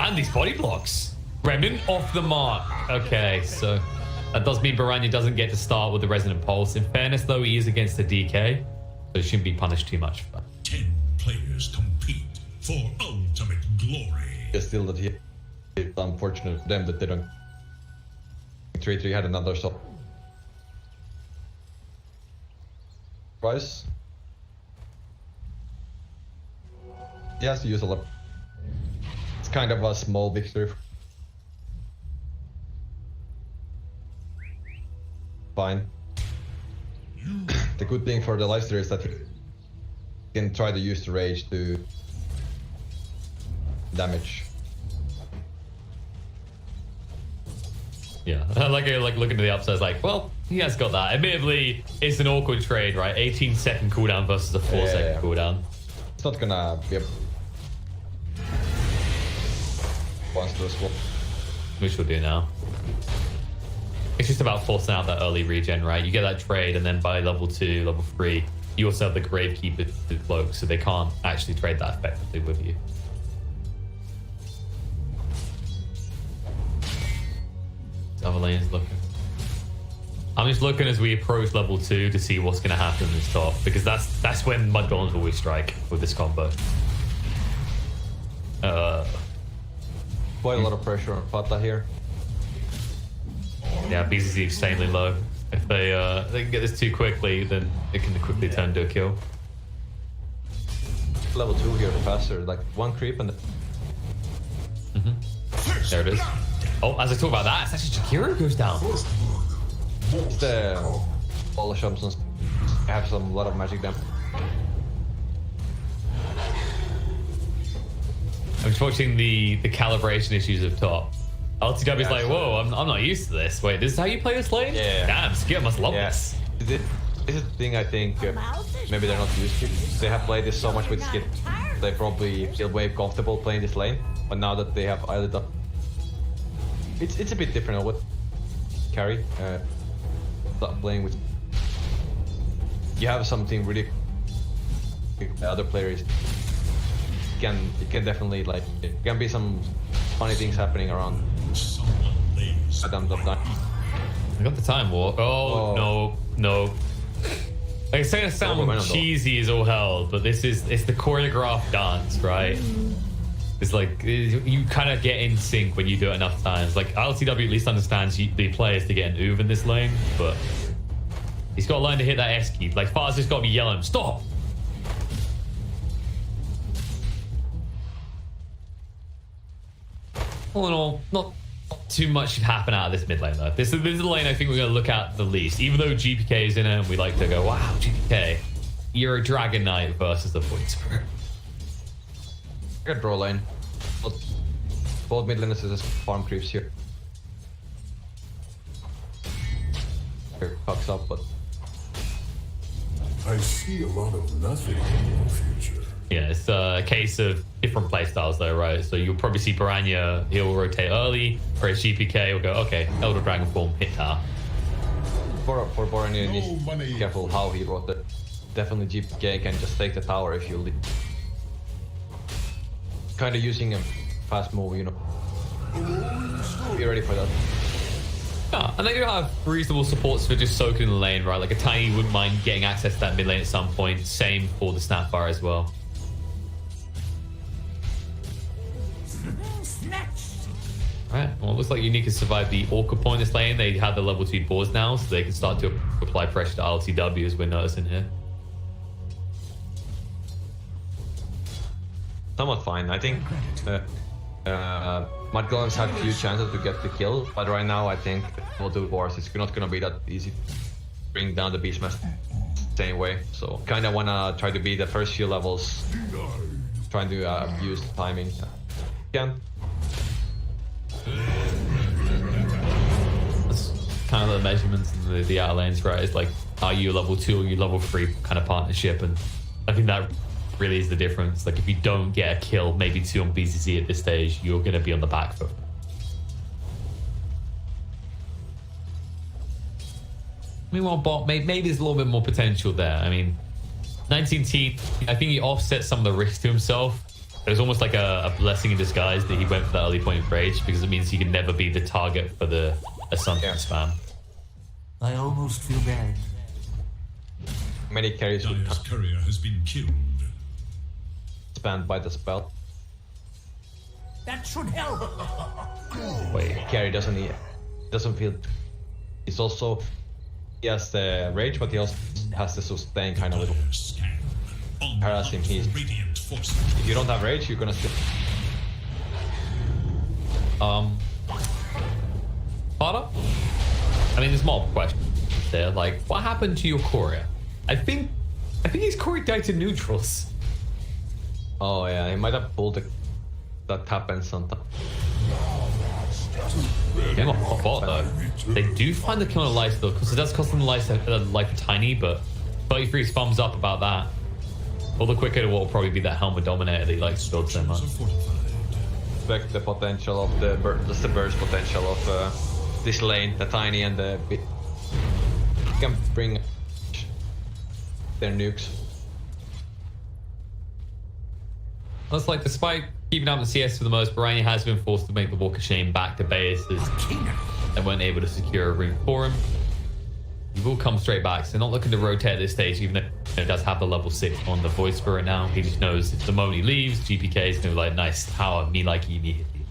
man, these body blocks. Remnant off the mark. Okay, so that does mean Baranya doesn't get to start with the Resonant Pulse. In fairness, though, he is against the DK, so he shouldn't be punished too much for that. 10 players compete for ultimate glory. It's still that it's unfortunate for them that they don't. 3-3 had another stop. Price. He has to use a lot. It's kind of a small victory. Fine. The good thing for the Leicester is that he can try to use the rage to damage. Yeah, like looking to the upside, like, well, he has got that. Admittedly, it's an awkward trade, right? 18-second cooldown versus a 4-second cooldown. It's not gonna be a monster swap. Which we'll do now. It's just about forcing out that early regen, right? You get that trade, and then by level 2, level 3, you also have the Gravekeeper to cloak, so they can't actually trade that effectively with you. Other lane's looking. I'm just looking as we approach level 2 to see what's going to happen in this top, because that's when MUDGOLEMS always strike with this combo. Quite a lot of pressure on Fata here. Yeah, BCC insanely low. If they can get this too quickly, then it can quickly turn to a kill. Level 2 here faster, like one creep and There it is. Oh, as I talk about that, it's actually Shakira goes down. it's the all the Shamsons have a lot of magic damage. I'm just watching the calibration issues of top. LTW is like, whoa, I'm not used to this. Wait, this is how you play this lane? Yeah. Damn, Skip must love this. This is the thing I think maybe they're not used to. They have played this so much with Skip. They probably feel way comfortable playing this lane. But now that they have either up, it's a bit different on what carry. Start playing with. You have something really. The other players it can definitely like it can be some funny things happening around. I got the time warp. Oh, no. Like, it's gonna sound cheesy as all hell, but it's the choreographed dance, right? It's like you kind of get in sync when you do it enough times. Like LTW at least understands the players to get an Uve in this lane, but he's got to learn to hit that S key. Like Far's just got to be yelling, stop! All in all, not too much should happen out of this mid lane though. This is the lane I think we're going to look at the least. Even though GPK is in it and we like to go, wow, GPK, you're a Dragon Knight versus the Void Spirit. Good draw lane. Both mid laners is just farm creeps here. Here, fucks up, but I see a lot of nothing in your future. Yeah, it's a case of different playstyles though, right? So you'll probably see Baranya, he'll rotate early, whereas GPK will go, okay, Elder Dragon form, hit tower. For Baranya, you need to be careful how he rotated. Definitely GPK can just take the tower if you leave. Kind of using a fast move, you know. Be ready for that. Yeah, and they do have reasonable supports for just soaking the lane, right? Like a Tiny wouldn't mind getting access to that mid lane at some point. Same for the Snapfire as well. Right, well, it looks like Unique has survived the Orca point this lane. They have the level 2 boards now, so they can start to apply pressure to LTW as we're noticing here. Somewhat fine. I think MUDGOLEMS had a few chances to get the kill, but right now I think we'll do wars. It's not gonna be that easy to bring down the Beastmaster same way. So kind of wanna try to be the first few levels, trying to use the timing. Can. That's kind of the measurements in the outer lanes, right? It's like, are you level 2 or you level 3 kind of partnership? And I think that really is the difference. Like if you don't get a kill, maybe 2 on BCC at this stage, you're going to be on the back foot. Meanwhile, bot, maybe there's a little bit more potential there. I mean, 19T, I think he offsets some of the risk to himself It was almost like a blessing in disguise that he went for that early point of rage, because it means he can never be the target for the assumption spam. I almost feel bad. Many carries would Dire's courier has been killed. spanned by the spell. That should help. Wait. Carry doesn't feel. He's also, he has the rage, but he also has the sustain kind of little. Dire scan. On the Harass him, hunt he's- for radiant forces. If you don't have rage, you're gonna still. Potter? I mean, there's multiple questions there. Like, what happened to your courier? I think his courier died to neutrals. Oh yeah, he might have pulled that happens on top. Yeah, not bot though. They do find the kill on life though, because it does cost them life tiny, but 33's thumbs up about that. All the quicker it will probably be that Helmet Dominator that he likes to build so much. Structures are fortified. Expect the potential of the just the burst potential of this lane, the tiny and the big. Can bring their nukes. That's like, despite keeping up the CS for the most, Baranya has been forced to make the Walk of Shame back to base as they weren't able to secure a room for him. He will come straight back, so they're not looking to rotate at this stage, even though he does have the level 6 on the voice spirit now. He just knows if the moment he leaves, GPK is going to be like, nice tower, me like immediately.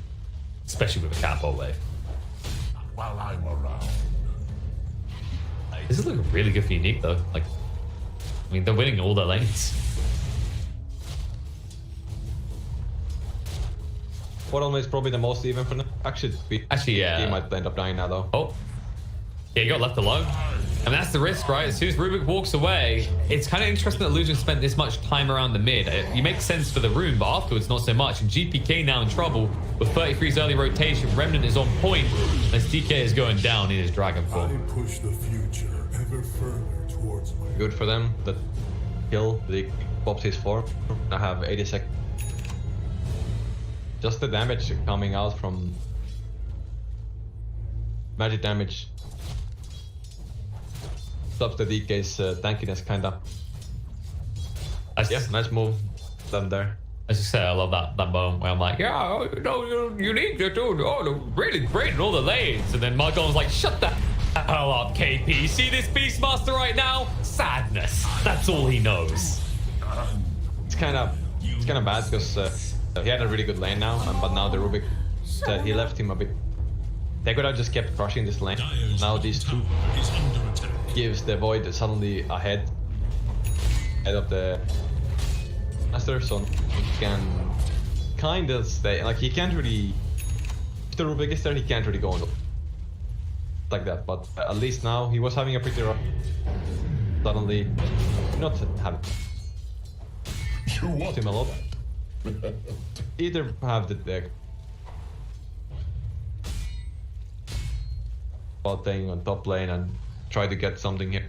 Especially with a catapult wave. While I'm around. This is looking really good for Unique though. Like, I mean, they're winning all their lanes. Bottom is probably the most even for them. Actually, Yeah. he might end up dying now though. Oh. Yeah, he got left alone. And that's the risk, right? As soon as Rubik walks away, it's kind of interesting that Illusion spent this much time around the mid. You make sense for the rune, but afterwards, not so much. And GPK now in trouble with 33's early rotation. Remnant is on point as DK is going down in his Dragon I form. push the future ever further towards my Good for them. That kill, they pops his form. I have 80 seconds. Just the damage coming out from magic damage stops the DK's tankiness kinda. Yeah, nice move done there. As you say, I love that moment where I'm like, yeah, you need to do really great in all the lanes. And then Margon's like, shut the hell up, KP. See this Beastmaster right now? Sadness. That's all he knows. It's kind of bad because he had a really good lane now, but now the Rubik he left him a bit. They could have just kept crushing this lane. Dire's Now these two tower is under attack. gives the Void suddenly ahead of the Master, so he can kind of stay. Like he can't really. If the Rubik is there, he can't really go on like that. But at least now he was having a pretty rough. Suddenly, not having. You want Him a lot. Either have the deck while playing on top lane and try to get something here.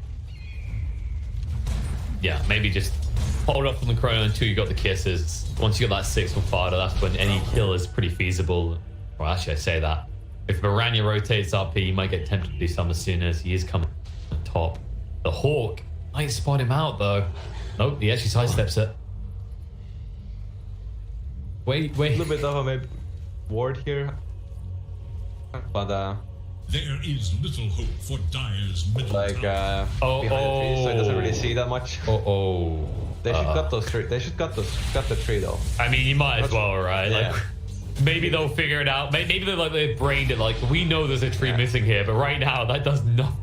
Yeah, maybe just hold up on the chrono until you got the kisses. Once you got that 6 from Fada, that's when any kill is pretty feasible. Well, actually, I say that. If Baranya rotates up here, you might get tempted to do some as soon as he is coming on top. The Hawk might spot him out, though. Nope, he actually sidesteps it. Wait. A little bit of a maybe ward here, but There is little hope for Dire's middle like tower. behind the tree, so it doesn't really see that much. Oh. They should cut those tree. They should cut the tree though. I mean, you might as well, right? Yeah. Like, maybe they'll figure it out. Maybe they've brained it. Like, we know there's a tree missing here, but right now that does nothing.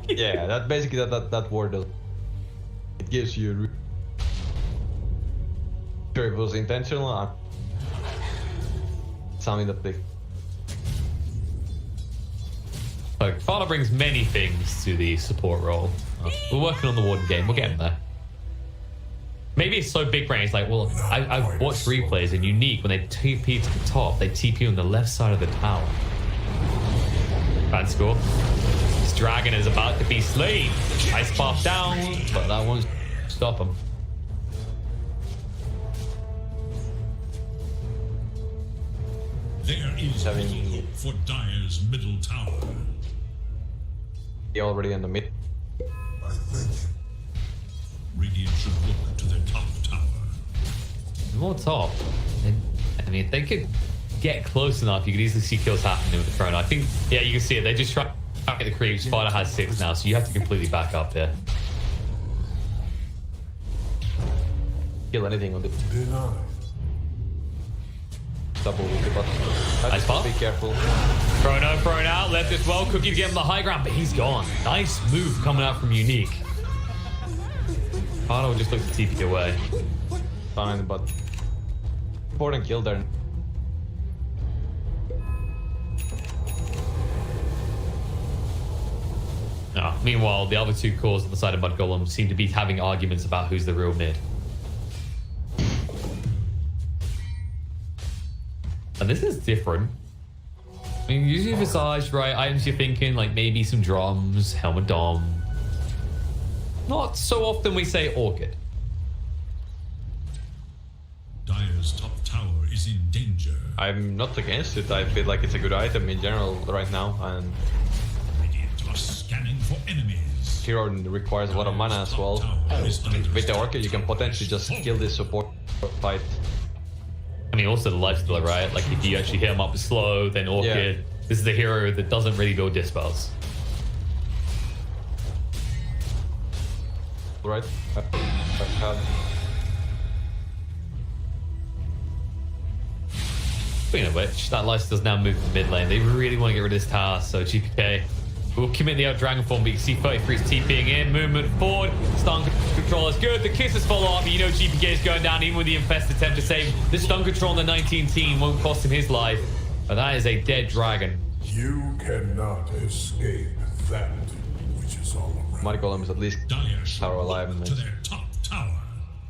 Yeah, that basically that ward does. It gives you. Sure, it was intentional. Something that they. Like, Fada brings many things to the support role. We're working on the Warden game. We're getting there. Maybe it's so big brain. It's like, well, I've watched replays and Unique when they TP to the top, they TP on the left side of the tower. Bad score. This dragon is about to be slain. Ice buff down, but that won't stop him. There is having- little hope for Dire's middle tower. He already in the mid. I think Radiant should look to their top tower. more top. I mean, if they could get close enough, you could easily see kills happening with the throne. I think, yeah, you can see it. They just try to get the creep. Spider has 6 now, so you have to completely back up here. Kill anything on the Denied. double with the button. Nice pop. Be careful. Chrono thrown out, left as well. Cookie to get him the high ground, but he's gone. Nice move coming out from Unique. Carno just looks to TP away. Fine, but important kill there. Meanwhile, the other 2 cores on the side of MUDGOLEMS seem to be having arguments about who's the real mid. And this is different. I mean, usually Visage, right? Items you're thinking, like maybe some drums, Helmet Dom. Not so often we say Orchid. Dire's top tower is in danger. I'm not against it. I feel like it's a good item in general right now, and Radiant are scanning for enemies. hero requires a lot of mana as well. With the Orchid, you can potentially just kill this support fight. I mean, also the lifestealer, right? Like if you actually hit him up slow, then Orchid. Yeah. This is the hero that doesn't really build dispels. Right? Speaking of which, that lifesteal's now moved to mid lane. They really want to get rid of this tower, so GPK will commit the out Dragon Form, but you can see 33's TPing in, movement forward, stun control is good, the kisses follow up, you know GPK is going down, even with the Infest attempt to save the stun control on the 19 team, won't cost him his life, but that is a dead dragon. You cannot escape that which is all around. MUDGOLEMS at least tower alive, and to their top tower.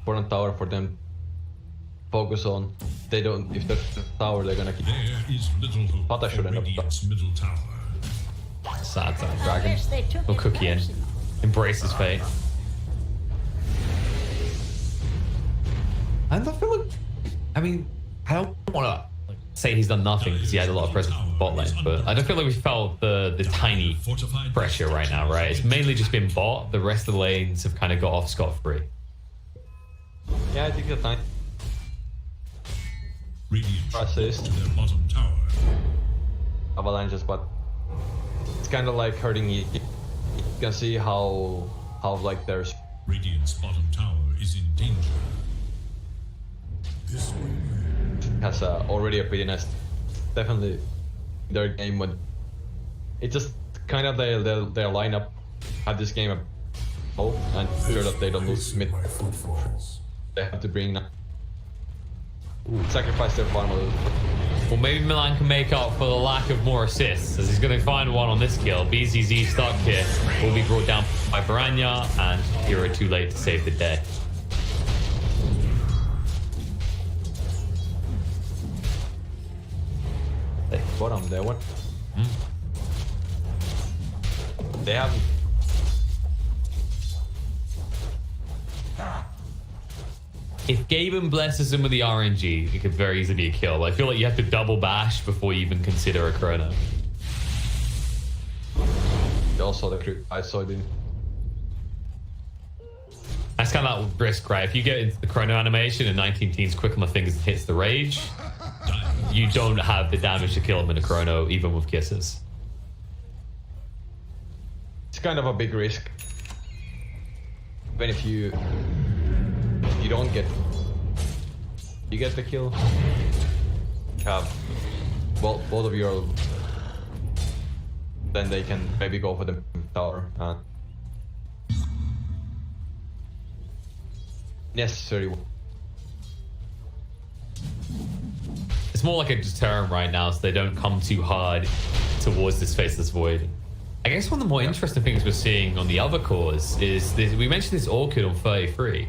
important tower for them focus on. They don't, if the tower they're gonna keep. There is little hope Thought I should for end up Radiant's middle tower. Sad time, dragon. Will Cookie in. Embrace his fate. And I feel like, I mean, I don't want to say he's done nothing because he had a lot of presence in the bot lane, but I don't feel like we felt the tiny pressure right now, right? It's mainly just been bot. The rest of the lanes have kind of got off scot-free. Yeah, I think that's nice. Radiant Assist. to their bottom tower. Avalanches, but it's kind of like hurting you. You can see how like there's Radiant's bottom tower is in danger. This way. has already a pretty nice, definitely their game would. It just kind of their lineup had this game and sure that they don't lose mid. My footfalls. They have to bring sacrifice their farm a little. Well, maybe Milan can make up for the lack of more assists, as he's going to find one on this kill. BZZ stuck here will be brought down by Baranya, and Hero too late to save the day. Hey, bottom there, what? They haven't. If Gaben blesses him with the RNG, it could very easily be a kill. I feel like you have to double bash before you even consider a chrono. Also, the crew. I saw it. That's kind of that risk, right? If you get into the chrono animation and 19 teams quick on the fingers and hits the rage, you don't have the damage to kill him in a chrono, even with kisses. It's kind of a big risk. Even if you don't get, you get the kill. Have both of you are, then they can maybe go for the tower. Necessary. It's more like a deterrent right now, so they don't come too hard towards this faceless void. I guess one of the more interesting things we're seeing on the other cores is this. We mentioned this Orchid on 33.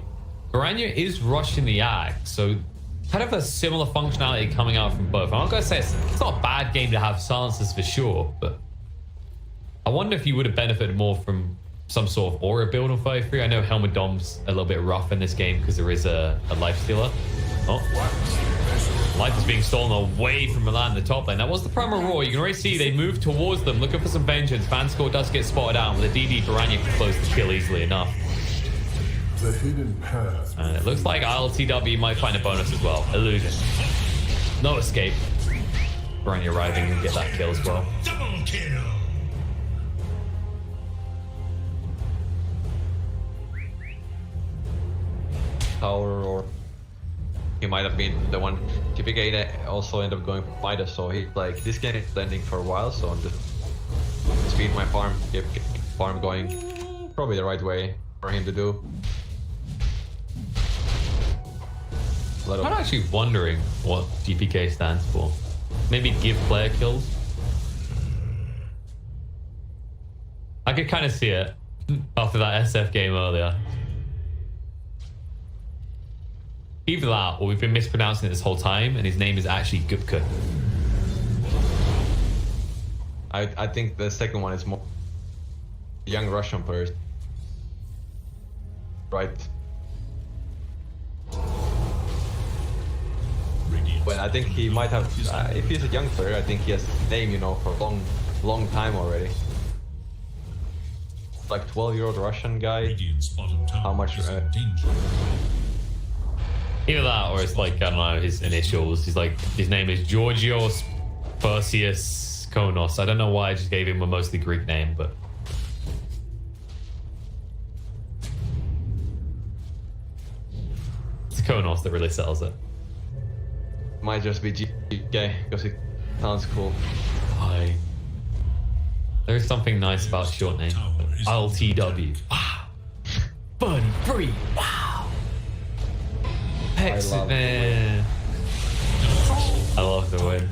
Baranya is rushing the Ag, so kind of a similar functionality coming out from both. I'm not going to say it's not a bad game to have silencers for sure, but I wonder if you would have benefited more from some sort of aura build on 33. I know Helmet Dom's a little bit rough in this game because there is a life stealer. Oh, life is being stolen away from Milan in the top lane. That was the Primal Roar. You can already see they move towards them, looking for some vengeance. Fanscore does get spotted out. With a DD, Baranya can close the kill easily enough. The hidden path. And it looks like ILTW might find a bonus as well. Illusion. No escape. Briny arriving and get that kill as well. Double kill. Tower, or he might have been the one. TPK also ended up going for Midas, so he like this game is ending for a while, so I'm just speed my farm, keep farm going. Probably the right way for him to do. I'm actually wondering what GPK stands for. Maybe give player kills. I could kind of see it after that SF game earlier. Either that, or we've been mispronouncing it this whole time, and his name is actually Gupka. I think the second one is more young Russian players, right? Well, I think he might have. If he's a young player, I think he has a name, you know, for a long time already. Like 12-year-old Russian guy. How much? Either that, or it's like, I don't know, his initials. He's like, his name is Georgios Perseus Konos. I don't know why I just gave him a mostly Greek name, but it's Konos that really sells it. Might just be GK because it sounds cool. Hi. There's something nice about short name. LTW. Wow. Buddy free. Wow. Exit, man. I love the win.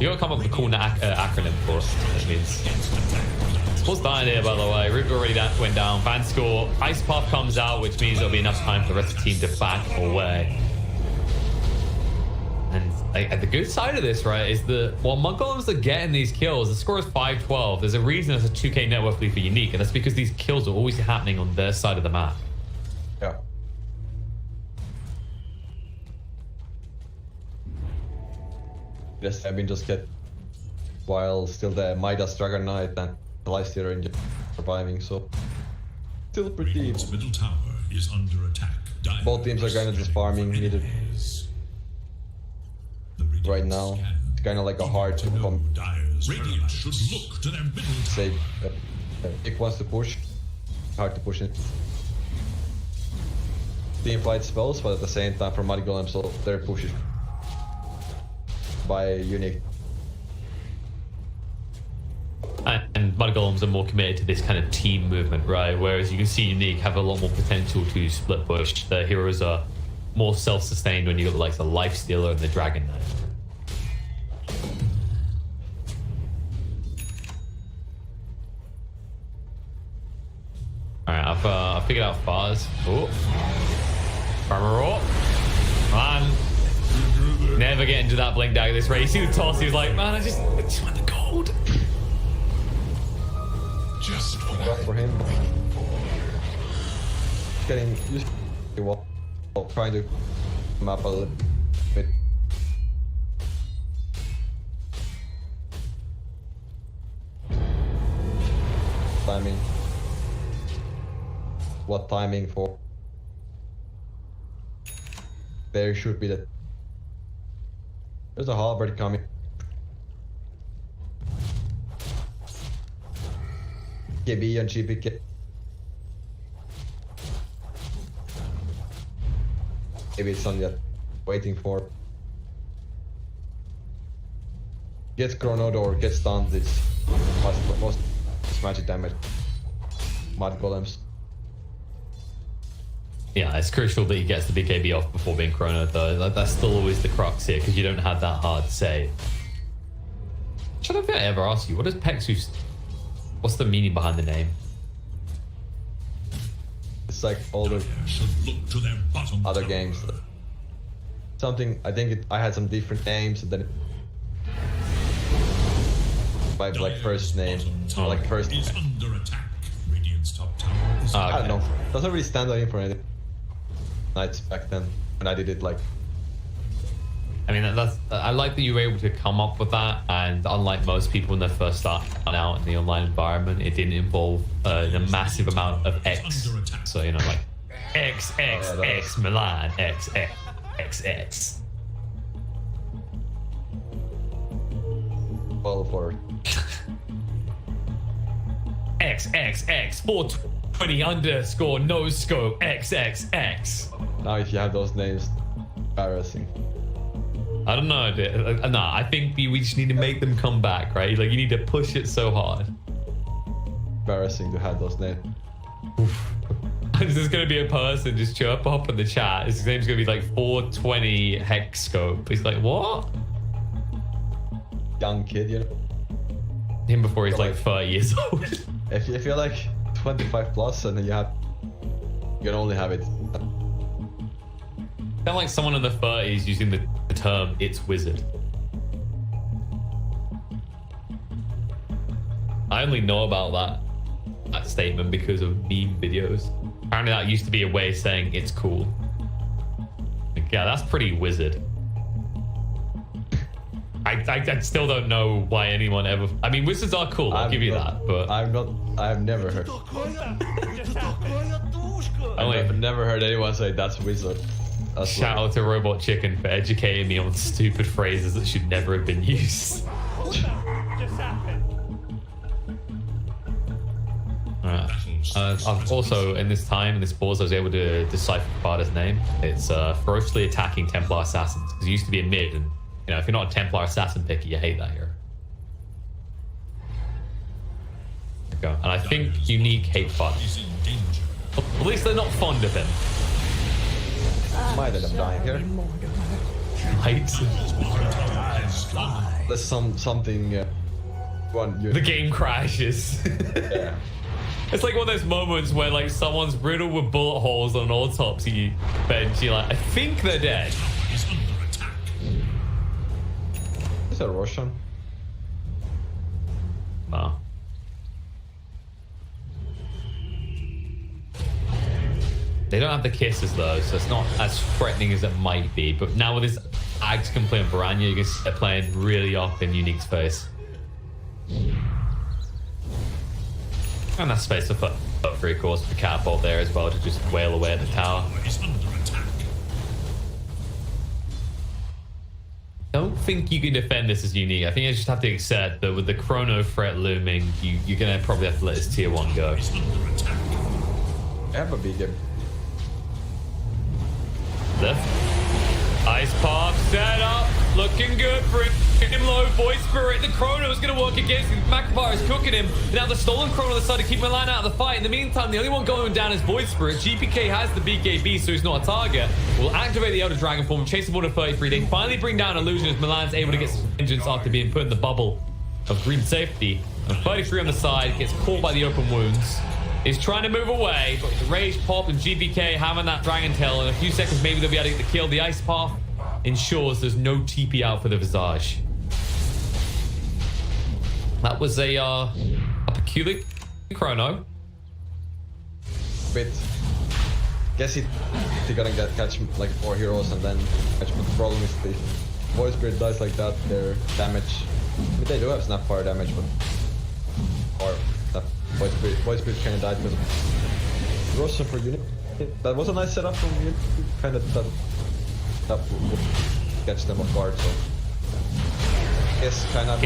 You gotta come up with a cool acronym for us. That means. What's dying here, by the way? Root already went down. Ban score. Ice Puff comes out, which means there'll be enough time for the rest of the team to back away. And like, the good side of this, right, is that while MUDGOLEMS are getting these kills, the score is 5-12. There's a reason it's a 2K net worth lead for Unique, and that's because these kills are always happening on their side of the map. Yeah. Yes, I mean, just get while still the Midas Dragon Knight and the Lifestealer in surviving, so still pretty. Middle tower is under attack. Both teams are kind of just farming needed right now. It's kind of like a hard to come. Radiant should look to their middle Say, Nick wants to push. Hard to push it. Team fight spells, but at the same time, for MUDGOLEMS, so their push is by Unique. And MUDGOLEMS are more committed to this kind of team movement, right? Whereas you can see Unique have a lot more potential to split push. The heroes are more self-sustained when you got the likes of the Lifestealer and the Dragon Knight. Alright, I've figured out Fars. Oh. Farmer Raw. Man. Never get into that blink dagger this race. You see the toss, he was like, man, I just want the gold. Just For him. Getting used to well, trying to map a little bit. Timing. What timing for? There should be the. There's a halberd coming. KB and GPK. Maybe it's not yet. Waiting for. Gets chronoed or gets stunned. It's most magic damage. MUDGOLEMS. Yeah, it's crucial that he gets the BKB off before being chronoed, though. That's still always the crux here, because you don't have that hard save. I don't think I ever asked you, what does Pexus... What's the meaning behind the name? It's like all the other games. Something, I think I had some different names, and then it, my like first name, or like first name. I don't know. Doesn't really stand out for anything. Nights back then when I did it like I mean, I like that you were able to come up with that, and unlike most people when they first start out in the online environment, it didn't involve a massive amount of X. So, you know, like X, Milan, X. Well, for X 420 underscore no scope XXX. now if you have those names, embarrassing. I don't know. No, I think we just need to make them come back, right? Like, you need to push it so hard. Embarrassing to have those names. There's gonna be a person just chirp up in the chat. His name's gonna be like 420 hex scope. He's like, what? Young kid, you know. Him before he's like 30 years old. If you're like 25 plus and you can only have it. Sound like someone in the 30s using the term "it's wizard." I only know about that statement because of meme videos. Apparently that used to be a way of saying it's cool. Like, yeah, that's pretty wizard. I still don't know why anyone ever... I mean, wizards are cool, I'll give you that, but... I've never heard... I've never heard anyone say that's wizard. That's Shout out to Robot Chicken for educating me on stupid phrases that should never have been used. Alright. I've also, in this pause, I was able to decipher Farda's name. It's ferociously attacking Templar assassins. Because he used to be a mid, and you know, if you're not a Templar assassin picker, you hate that hero. There we go. And I think Unique hate Farda. At least they're not fond of him. Might end up dying here. Right? There's something. The game crashes. Yeah. It's like one of those moments where like someone's riddled with bullet holes on an autopsy bench. You're like, I think they're dead. Is that Russian? No. They don't have the kisses though, so it's not as threatening as it might be. But now with this Ags can play on Baranya, you can start playing really up in Unique's face. And that's space to put free course for the catapult there as well to just wail away at the tower. Don't think you can defend this as Unique. I think I just have to accept that with the chrono threat looming, you're gonna probably have to let this tier 1 go. I have a big game. Left. Ice Pop set up. Looking good. Bring him low. Void Spirit. The chrono is going to work against him. Macapar is cooking him. Now the stolen chrono decided to keep Milan out of the fight. In the meantime, the only one going down is Void Spirit. GPK has the BKB, so he's not a target. Will activate the Elder Dragon form. Chase the border 33. They finally bring down Illusion as Milan's able to get some vengeance after being put in the bubble of green safety. And 33 on the side gets caught by the open wounds. He's trying to move away, but the Rage Pop and GPK having that Dragon Tail in a few seconds, maybe they'll be able to get the kill. The Ice Path ensures there's no TP out for the Visage. That was a peculiar chrono. Bit. Guess they're gonna catch like 4 heroes and then catch. But the problem is the Void Spirit dies like that, their damage. I mean, they do have Snapfire damage, but or Void Spirit kind of died because of Russia for Unit. That was a nice setup from Unit. Kind of that would catch them off guard. So yes, kind of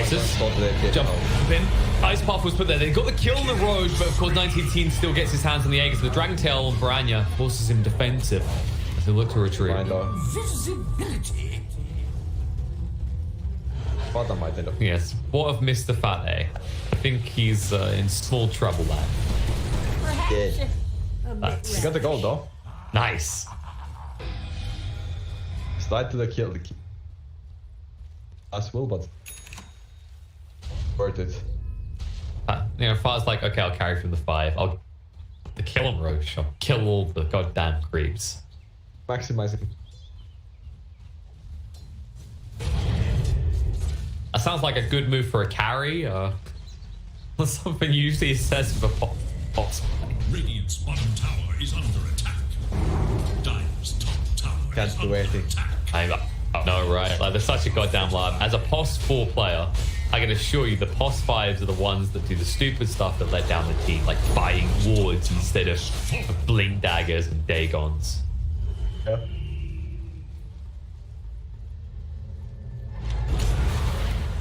jump in. Ice Path was put there. They got the kill on the Rogue, but of course 19 still gets his hands on the egg. So the Dragon Tail on Baranya forces him defensive as they look to retreat. Visibility. Fata might end up. Yes. What of Mr. Fat A? I think he's in small trouble there. Yeah. He got the gold though. Nice. Slide to the kill. As well, but worth it. You know, Far's like, okay, I'll carry from the 5. I'll the kill on Roche. I'll kill all the goddamn creeps. Maximizing. That sounds like a good move for a carry. Something usually says for boss. Radiant's bottom tower is under attack. Dire's top tower Can't is do under anything. attack. No, right? Like, they're such a goddamn lab. As a POS 4 player, I can assure you the POS 5s are the ones that do the stupid stuff that let down the team, like buying wards instead of blink daggers and Dagons. Yeah.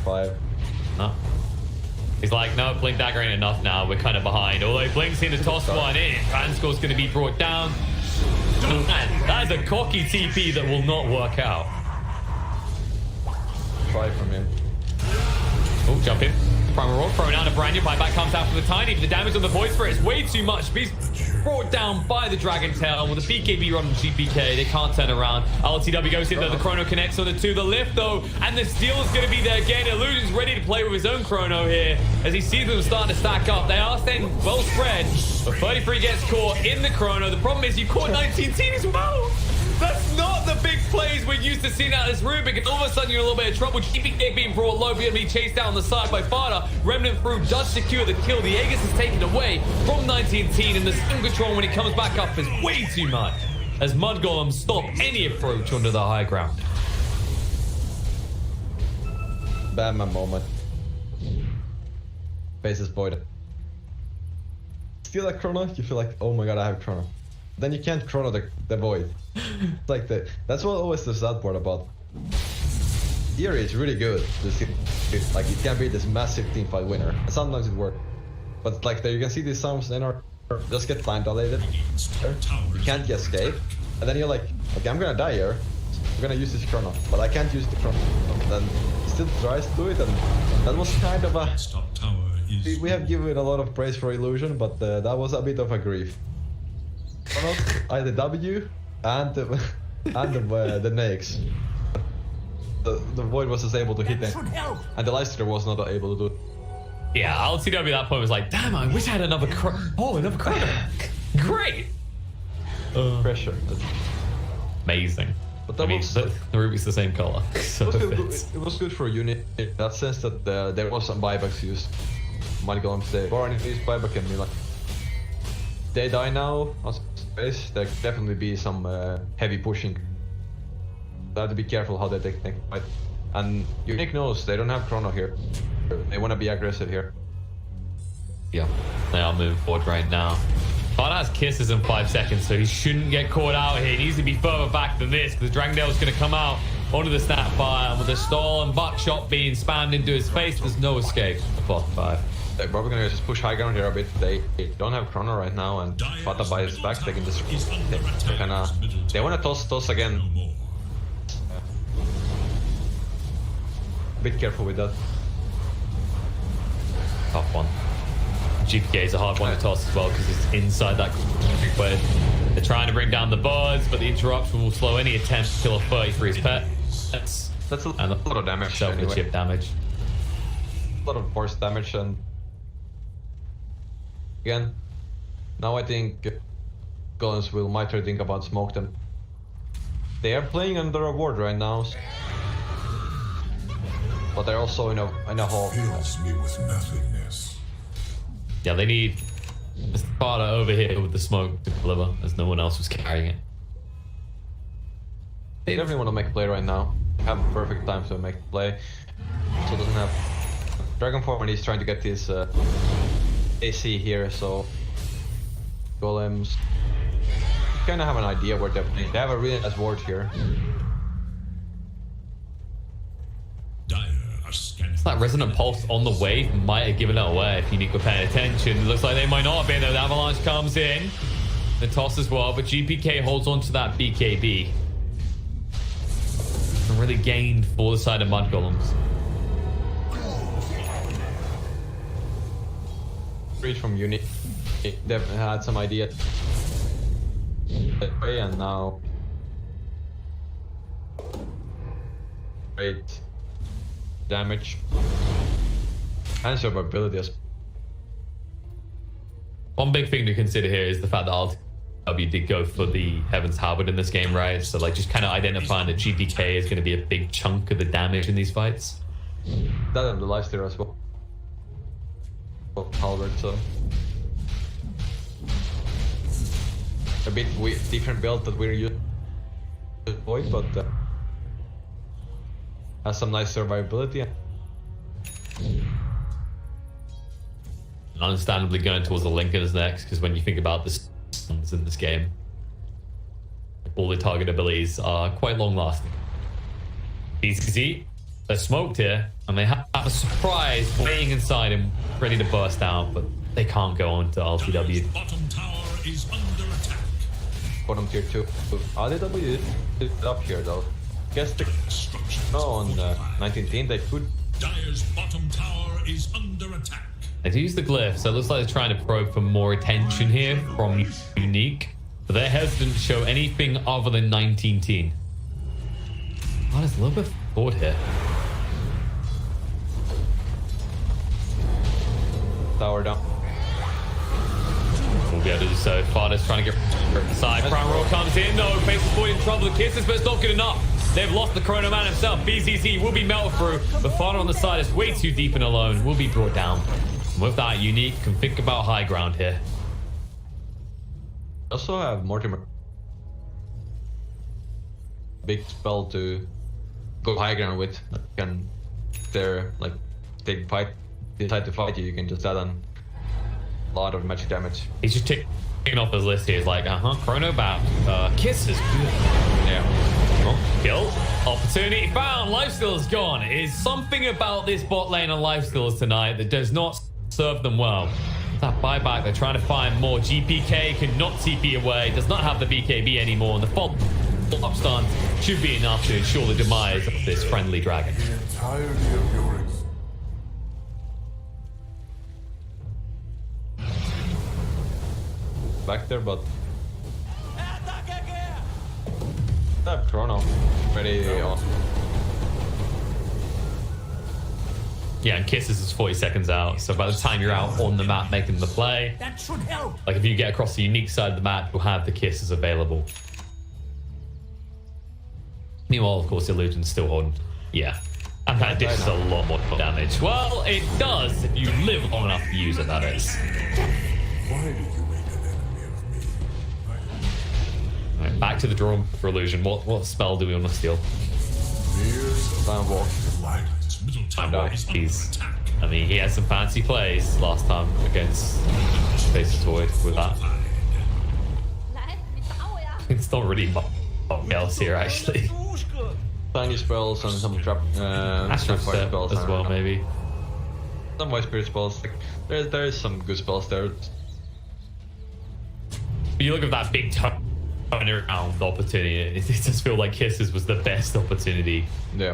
Five. No. He's like, no, blink dagger ain't enough now. We're kind of behind. Although Blink's in to toss one in, Vanscore's going to be brought down. Man, that is a cocky TP that will not work out. Try from him. Oh, jump in. Primal roll, throw down to Brandon. Buyback comes out from the Tiny, but the damage on the Void Spirit is way too much. He's brought down by the Dragon Tail. With a BKB run on GPK, they can't turn around. LTW goes in there. The Chrono connects on the 2. The lift, though, and the steal is going to be there again. Illusion's ready to play with his own Chrono here as he sees them starting to stack up. They are staying well spread, but 33 gets caught in the Chrono. The problem is you caught 19 team as well. That's not the big plays we're used to seeing out of this Rubik, and all of a sudden you're in a little bit of trouble. GPK being brought low, going to be chased down the side by Fada. Remnant through does secure the kill. The Aegis is taken away from 19-teen, and the Stim Control when it comes back up is way too much as Mudgolems stop any approach onto the high ground. Batman moment. Faces void. Feel like Chrono, you feel like, oh my god, I have Chrono. Then you can't Chrono the void. It's like that's what always the sad part about. Eerie is really good. Like it can be this massive teamfight winner. And sometimes it works. But like there you can see these sounds in our just get time dilated. You can't escape. And then you're like, okay, I'm gonna die here. I'm gonna use this Chrono. But I can't use the Chrono. And then he still tries to do it, and that was kind of a we have given a lot of praise for Illusion, but that was a bit of a grief. Either W and the Nakes. The Void was just able to hit them, and the Leicester was not able to do it. Yeah, LTW at that point was like, damn, I wish I had another another Chrono. Great. Pressure. Amazing. But that the Rubik's the same color. So it was good for a unit in that sense that there was some buybacks used. Mudgolems, they borrow these buyback and be like, they die now on space. There could definitely be some heavy pushing. They have to be careful how they take next fight. And Unique knows they don't have Chrono here. They want to be aggressive here. Yeah, they are moving forward right now. Fada has kisses in 5 seconds, so he shouldn't get caught out here. He needs to be further back than this because Dragondale's going to come out onto the snap fire, and with the stall and buckshot being spammed into his face, there's no escape. 5. They're probably gonna just push high ground here a bit. They don't have Chrono right now, and Fata by his back, they can just they wanna toss again. Bit careful with that. Tough one. GPK is a hard one to toss as well because it's inside that where they're trying to bring down the birds, but the interruption will slow any attempt to kill a 33's pet. That's a lot of damage. Anyway. The chip damage. A lot of force damage, and again, now I think Golems might try to think about smoke them. They are playing under a ward right now, but they're also in a hole. Fills me with nothingness. Yeah, they need Mr. Carter over here with the smoke to deliver, as no one else was carrying it. They definitely want to make a play right now. Have a perfect time to make a play. So doesn't have Dragon Form, and he's trying to get his AC here. So Golems kind of have an idea where they're playing. They have a really nice ward here. That Resonant Pulse on the wave might have given it away if Unique were paying attention. It looks like they might not have been, though. The Avalanche comes in. The toss as well, but GPK holds on to that BKB. And really gained for the side of Mudgolems. Reach from Unique. They've had some idea. And now... Great damage and survivability as one big thing to consider here is the fact that LTW did go for the Heaven's Halberd in this game, right? So like just kind of identifying that GPK is going to be a big chunk of the damage in these fights. That and the lifesteal as well. Halberd, so a bit different build that we're using to avoid, but has some nice survivability. Understandably going towards the Linkers next, because when you think about the stuns in this game, all the target abilities are quite long lasting. BTS, they're smoked here, and they have a surprise waiting inside him, ready to burst out, but they can't go on to LTW. Bottom tower is under attack. Bottom tier 2. LTW is up here though. Guess the on 19th they could. Dire's bottom tower is under attack. They use the glyph, so it looks like they're trying to probe for more attention here from Unique, but they're hesitant to show anything other than 19-teen. Oh, there's a little bit forward here. Tower down. We'll be able to do so. Farda's trying to get inside. Crown Royal comes in, though. Faces Void in trouble. The kisses, but it's not good enough. They've lost the Chrono Man himself. BZZ will be melted through. The Farda on the side is way too deep and alone. Will be brought down. And with that, Unique can think about high ground here. Also have Mortimer. Big spell to go high ground with. Can they're like take fight, decide to fight you, you can just add on a lot of magic damage. He's just ticking off his list here. He's like, Chrono Bat, Kiss is good. Yeah. Well, kill. Opportunity found. Lifesteal is gone. It is something about this bot lane and lifesteals tonight that does not serve them well. That buyback, they're trying to find more. GPK cannot TP away, does not have the BKB anymore, and the follow-up stun should be enough to ensure the demise of this friendly dragon. The entirety of your Back there, but that Chrono ready on. Yeah, and Kisses is 40 seconds out, so by the time you're out on the map making the play, That should help. like if you get across the Unique side of the map, you'll have the Kisses available. Meanwhile, of course, Illusion's still holding. Yeah. And that dishes a lot more damage. Well, it does if you live long enough to use it, that is. Why did you make an enemy of me? Alright, back to the drawing for Illusion. What spell do we want to steal? Fears Time walk. light. Middle tower is under He's, attack. I mean, he had some fancy plays last time against Faces Void with that. It's not really much else here, actually. Tiny spells and some trap. Astral trap Step spells as well, maybe. Some Void Spirit spells. Like, there is some good spells there. You look at that big turnaround opportunity, it just feel like Kisses was the best opportunity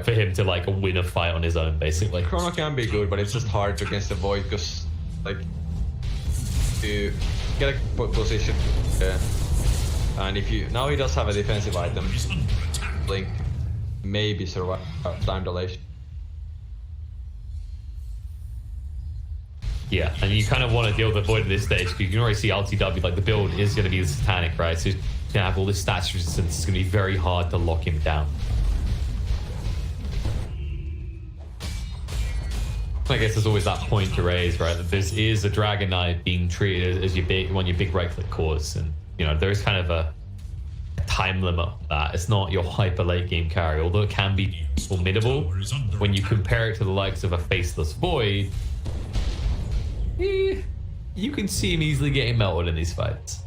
for him to like win a fight on his own, basically. Chrono can be good, but it's just hard against the Void because, like, to get a position. And if you now he does have a defensive item, Is under attack. Blink, maybe survive time dilation. Yeah, and you kind of want to deal with the Void at this stage because you can already see LTW, like the build is going to be satanic, right? So you can have all this stats resistance. It's going to be very hard to lock him down. I guess there's always that point to raise, right? That this is a Dragon Knight being treated as your big right click cores, and you know there is kind of a time limit on that. It's not your hyper late game carry, although it can be formidable when you compare it to the likes of a Faceless Void. You can see him easily getting melted in these fights.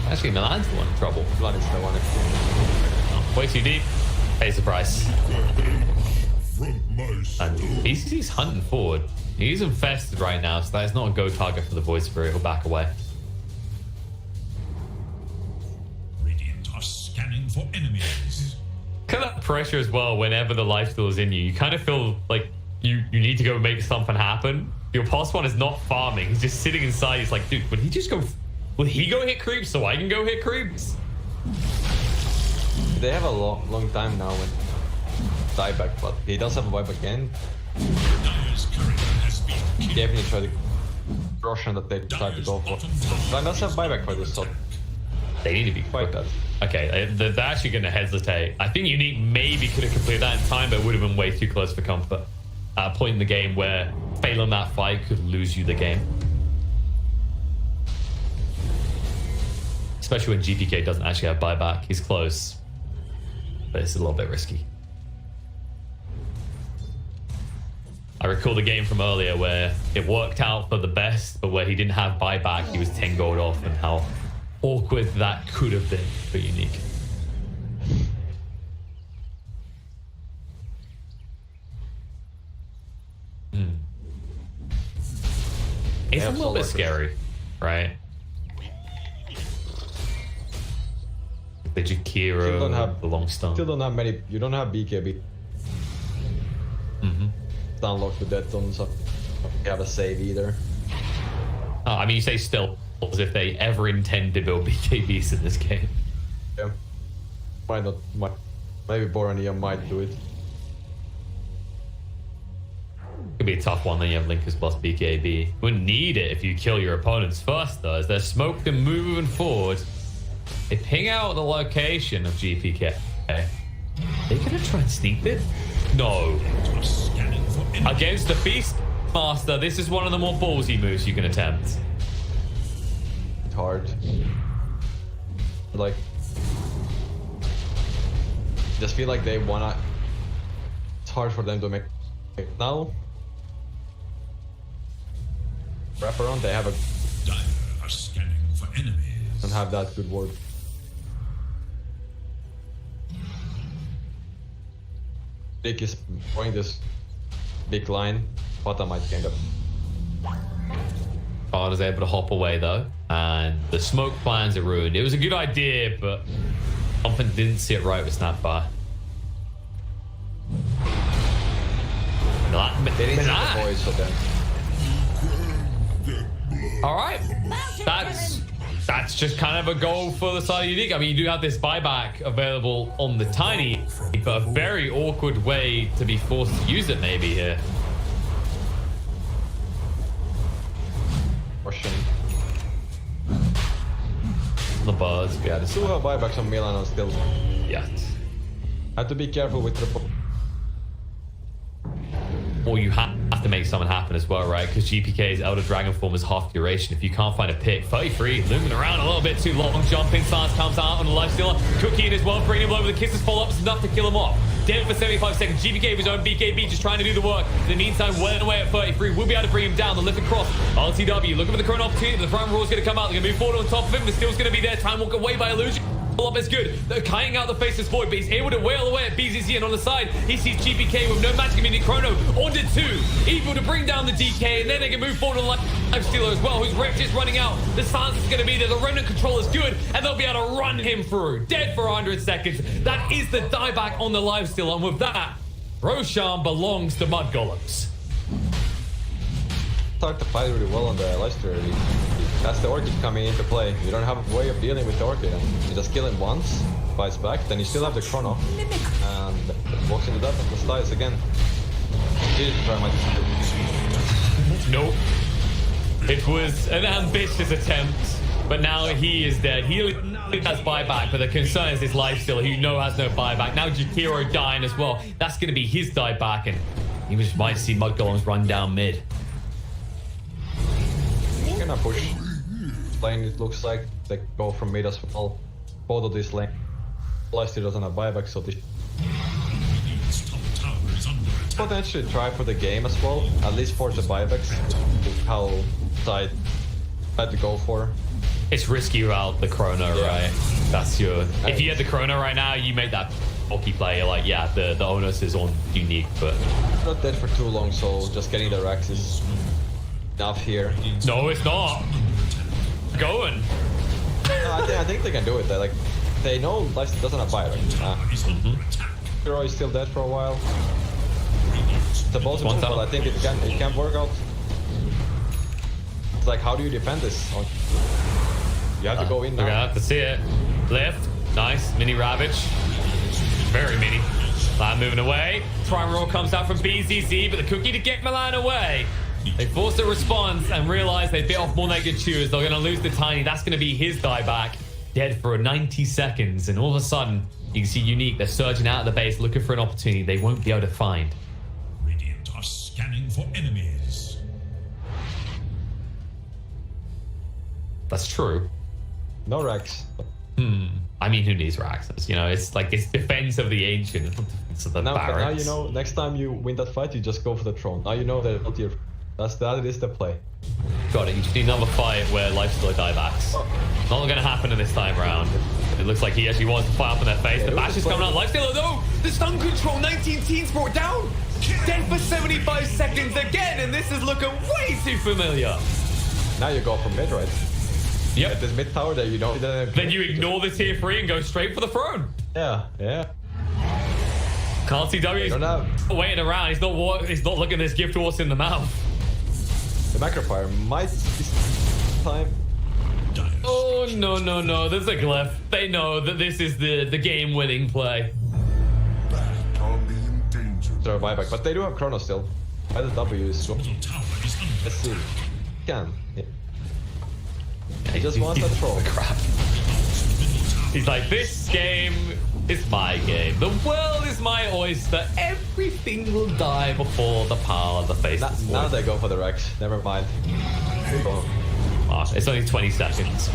Actually, Milan's the one in trouble. Blood is the one. Way too deep. Pays the price. Front most. And he's hunting forward. He's infested right now, so that is not a go target for the Void Spirit. He'll back away. Radiant are scanning for enemies. Kind of pressure as well whenever the lifesteal is in you. You kind of feel like you need to go make something happen. Your past one is not farming. He's just sitting inside. He's like, dude, would he just go... Will he go hit creeps so I can go hit creeps? They have a long time now with dieback, but he does have a buyback again. Dire's courier has been killed. Definitely try the Russian that they tried to go for. But does have buyback for this, so They need to be quite quick. bad. Okay, they're actually going to hesitate. I think Unique maybe could have completed that in time, but it would have been way too close for comfort. At a point in the game where failing that fight could lose you the game. especially when GPK doesn't actually have buyback. He's close, but it's a little bit risky. I recall the game from earlier where it worked out for the best, but where he didn't have buyback, he was 10 gold off, and how awkward that could have been for Unique. It's a little bit scary, right? The Jakiro, the long stun. Still don't have many. You don't have BKB. It's unlocked with that one, so you have a save either. Oh, I mean, you say still as if they ever intend to build BKBs in this game. Yeah. Might not. Maybe Borania might do it. Could be a tough one. Then you have Linkers plus BKB. Wouldn't need it if you kill your opponents first, though, as they're smoked and moving forward. They ping out the location of GPK. They're gonna try and sneak it? No. Against the Beastmaster, this is one of the more ballsy moves you can attempt. It's hard. Like, just feel like they wanna. It's hard for them to make now. Wrap around. They have a. Dire are scanning for enemies. Don't have that good word. Dick is going this big line. But I might end up. Card is able to hop away though, and the smoke plans are ruined. It was a good idea, but something didn't sit right with Snapfire. They didn't see the boys for them. All right, that's just kind of a goal for the side of Unique. I mean, you do have this buyback available on the Tiny, but a very awkward way to be forced to use it maybe here. Question. The buzz, yeah. Still have buybacks on Milan and still. Yes. Have to be careful with the. Or you have to make something happen as well, right? Because GPK's Elder Dragon form is half duration. If you can't find a pick, 33, looming around a little bit too long. Jumping stance comes out on the lifestealer. Cookie in as well, bringing him over. The kisses follow up. It's enough to kill him off. Dead for 75 seconds. GPK with his own BKB just trying to do the work. In the meantime, well away at 33. We'll be able to bring him down. The lift across. RTW looking for the current opportunity. The front row is going to come out. They're going to move forward on top of him. The steel's going to be there. Time walk away by illusion. Up is good. They're kiting out the faceless void, but he's able to wail away at BZZ, and on the side, he sees GPK with no magic immunity. Chrono onto 2, able to bring down the DK, and then they can move forward on Lifestealer as well, whose Rex is running out. The silence is going to be there. The Remnant control is good, and they'll be able to run him through. Dead for 100 seconds. That is the dieback on the Lifestealer, and with that, Roshan belongs to MUDGOLEMS. Start to fight really well on the Lifestealer. That's the Orchid coming into play. You don't have a way of dealing with the Orchid. You just kill him once, fights back, then you still have the Chrono, and walks into that and just dies again. Nope. It was an ambitious attempt, but now he is dead. He has buyback, but the concern is his Lifestealer, who you know has no buyback. Now Jakiro dying as well. That's going to be his dieback, and you just might see MUDGOLEMS run down mid. Gonna push lane, it looks like they go from mid as well. Both of these lane. Lifestealer doesn't have buyback, so this potentially try for the game as well, at least for the buybacks. How side had to go for. It's risky without the Chrono, right? That's your. If you had the Chrono right now, you make that bulky play. You're like, yeah, the onus is on Unique, but not dead for too long, so just getting the Rex is enough here. No, it's not. Going. I think they can do it. They know Lifestealer doesn't have buyback. Hero is still dead for a while. The boss is but I think it can work out. It's like, how do you defend this? You have to go in now. We're gonna have to see it. Lift. Nice. Mini Ravage. Very mini. Milan moving away. Prime Roll comes out from BZZ, but the cookie to get Milan away. They force a response and realize they bit off more than they could chew. They're going to lose the Tiny. That's going to be his dieback. Dead for 90 seconds. And all of a sudden, you can see Unique. They're surging out of the base, looking for an opportunity they won't be able to find. Radiant are scanning for enemies. That's true. No Rex. I mean, who needs Raxus? You know, it's like it's defense of the ancient, it's not defense of the barracks. Now you know, next time you win that fight, you just go for the throne. Now you know that that is the play. Got it. You just need another fight where Lifestealer diebacks. Not gonna happen in this time round. It looks like he actually wants to fire up in their face. The bash is coming out. Lifestealer, no! The stun control, 19 teams brought down! Dead for 75 seconds again, and this is looking way too familiar. Now you go for mid, right? Yep. At this mid tower that you don't... Then you ignore the tier 3 and go straight for the throne. Yeah, yeah. Can't see W. He's waiting around. He's not looking this gift horse in the mouth. The macrofire might be time. Oh, no. There's a glyph. They know that this is the game-winning play. They're buyback, but they do have Chrono still. By the W is strong. Let's see. Can. Yeah. He just wants that troll. Crap. He's like, this game is my game. The world is my oyster. Everything will die before the power of the face. Now they go for the Rex. Never mind. Oh, it's only 20 seconds.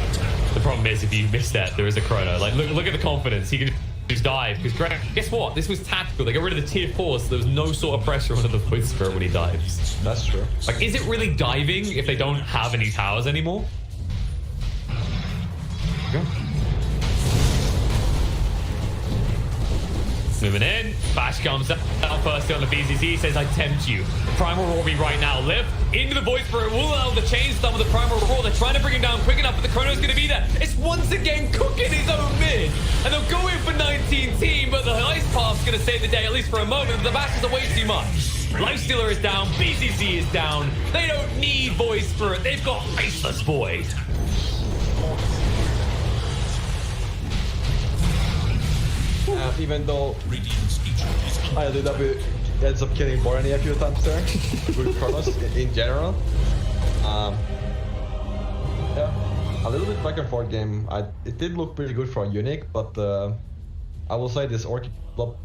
The problem is, if you miss that, there is a chrono. Like, look at the confidence. He can just dive. Because guess what? This was tactical. They got rid of the tier 4, so there was no sort of pressure on the Void Spirit when he dives. That's true. Like, is it really diving if they don't have any towers anymore? Okay. Moving in, Bash comes out first on the BZZ, says I tempt you. Primal Roar me right now, lift into the Void Spirit, will allow the chain stun with the Primal Roar. They're trying to bring him down quick enough, but the Chrono's going to be there. It's once again cooking his own mid, and they'll go in for 19 team, but the Ice Path's going to save the day, at least for a moment. The Bashes are way too much. Lifestealer is down, BZZ is down. They don't need Void Spirit, they've got Iceless Void. Even though ILW ends up killing Borani a few times there with Chronos in general. Yeah, a little bit back and forth game. It did look pretty good for a Unique, but I will say this Orchid Blob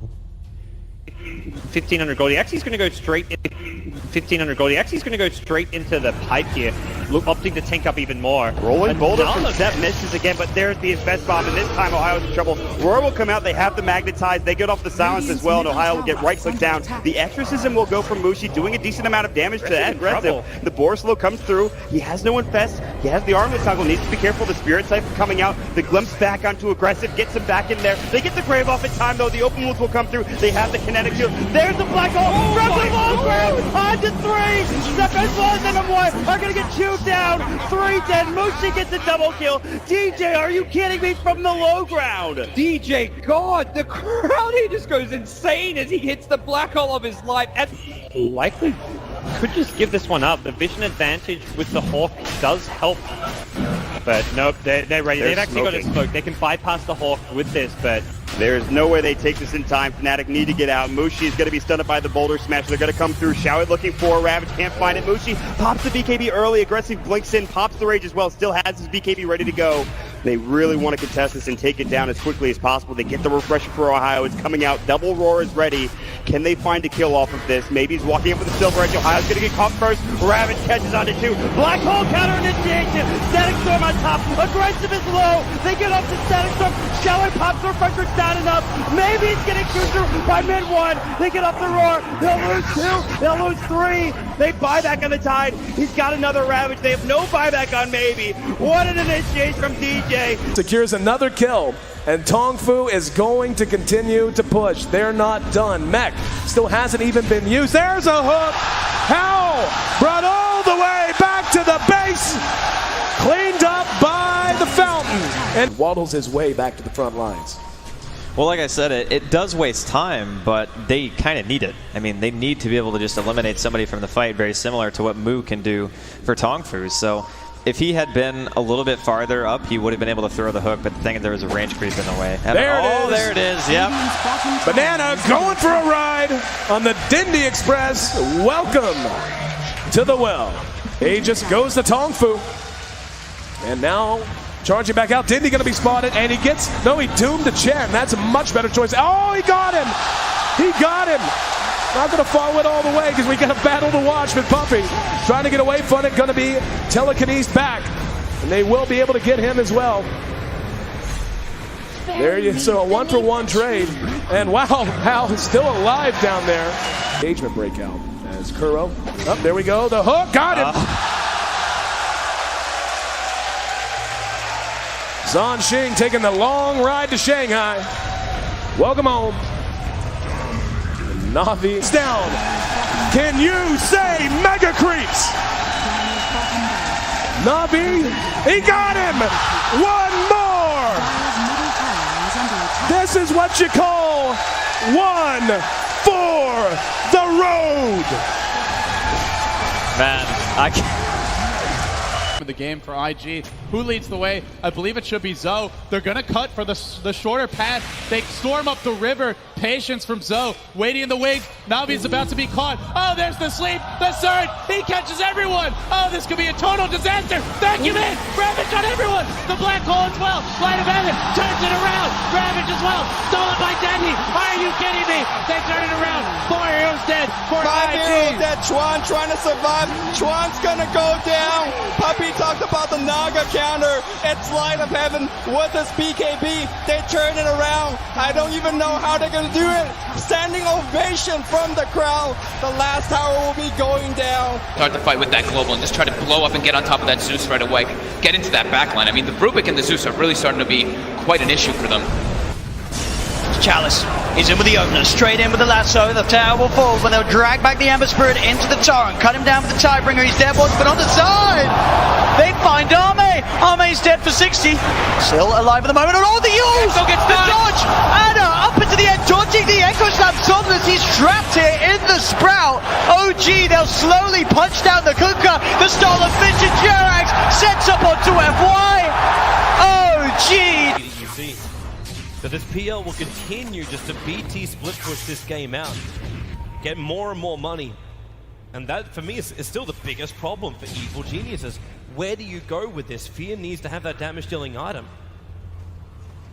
1500 gold. He actually is going to go straight into 1500 gold. He actually is going to go straight into the pipe here, opting to tank up even more. Rolling boulder from Zep misses again, but there's the invest bomb, and this time Ohio's in trouble. Roar will come out. They have the magnetize. They get off the silence as well, and Ohio will get right click down. The exorcism will go from Mushi, doing a decent amount of damage to that aggressive. The Borslow comes through. He has no infest. He has the armlet toggle. Needs to be careful. The Spirit Cypher coming out. The glimpse back onto aggressive. Gets him back in there. They get the grave off in time, though. The open wounds will come through. They have the kinetic shield. There's the black hole. From the low ground. On to 3. Step as well as M1 are going to get chewed down. 3 dead. Mushi gets a double kill. DJ, are you kidding me? From the low ground. DJ, God, the crowd, he just goes insane as he hits the black hole of his life. And likely could just give this one up. The vision advantage with the Hawk does help. But nope, they're ready. They've actually got a smoke. They can bypass the Hawk with this, but there's no way they take this in time. Fnatic need to get out. Mushi is going to be stunned by the boulder smash. They're going to come through. Showit looking for a Ravage. Can't find it. Mushi pops the BKB early. Aggressive blinks in. Pops the Rage as well. Still has his BKB ready to go. They really want to contest this and take it down as quickly as possible. They get the refresher for Ohio. It's coming out. Double Roar is ready. Can they find a kill off of this? Maybe he's walking up with the Silver Edge. Ohio's going to get caught first. Ravage catches onto 2. Black Hole counter initiation. Static Storm on top. Aggressive is low. They get up to Static Storm. Showit pops the refresher. It's not enough. Maybe he's getting chewed through by mid 1. They get up the Roar. They'll lose 2. They'll lose 3. They buy back on the Tide. He's got another Ravage. They have no buyback on Maybe. What an initiation from DJ. Secures another kill, and Tongfu is going to continue to push. They're not done. Mech still hasn't even been used. There's a hook. How? Brought all the way back to the base. Cleaned up by the fountain. And waddles his way back to the front lines. Well, like I said, it does waste time, but they kind of need it. I mean, they need to be able to just eliminate somebody from the fight, very similar to what Mu can do for Tongfu. So if he had been a little bit farther up, he would have been able to throw the hook, but the thing is there was a range creep in the way. And there it is, yep. Banana going for a ride on the Dindy Express. Welcome to the well. He just goes to Tongfu. And now charging back out. Dindy going to be spotted, and he gets, no, he doomed the Chen. That's a much better choice. Oh, he got him. He got him. Not going to follow it all the way because we got a battle to watch with Puppy. Trying to get away from it. Going to be telekinesed back. And they will be able to get him as well. There you so a 1-for-1 trade. And wow, Hal is still alive down there. Engagement breakout as Kuro. Oh, there we go. The hook got him. Zhan Xing taking the long ride to Shanghai. Welcome home. Na'Vi is down. Can you say mega creeps? Na'Vi, he got him. One more. This is what you call one for the road. Man, I can't. The game for IG. Who leads the way? I believe it should be Zoe. They're gonna cut for the shorter path. They storm up the river. Patience from Zoe. Waiting in the wings. Na'Vi's about to be caught. Oh, there's the sleep. The surge. He catches everyone. Oh, this could be a total disaster. Vacuum in. Ravage on everyone. The black hole as well. Light of heaven turns it around. Ravage as well. Stolen by Denny. Are you kidding me? They turn it around. 4 heroes dead. For 5 IG. heroes dead. Chuan trying to survive. Chuan's gonna go down. Puppy talked about the Naga counter. It's Light of Heaven with his BKB. They turn it around. I don't even know how they're gonna do it. Standing ovation from the crowd. The last tower will be going down. Start the fight with that global and just try to blow up and get on top of that Zeus right away. Get into that backline. I mean, the Rubik and the Zeus are really starting to be quite an issue for them. Chalice is in with the opener, straight in with the lasso. The tower will fall, but they'll drag back the Amber Spirit into the torrent, cut him down with the Tidebringer. He's dead once, but on the side, they find Arme. Arme's dead for 60. Still alive at the moment. And all the use! The dodge! Anna up into the end, dodging the Echo Slam. Somnus, he's trapped here in the Sprout. OG, they'll slowly punch down the Kunkka. The stolen fish and Jerax sets up onto FY. OG! So this PL will continue just to BT split push this game out, get more and more money, and that for me is still the biggest problem for Evil Geniuses. Where do you go with this? Fear needs to have that damage dealing item,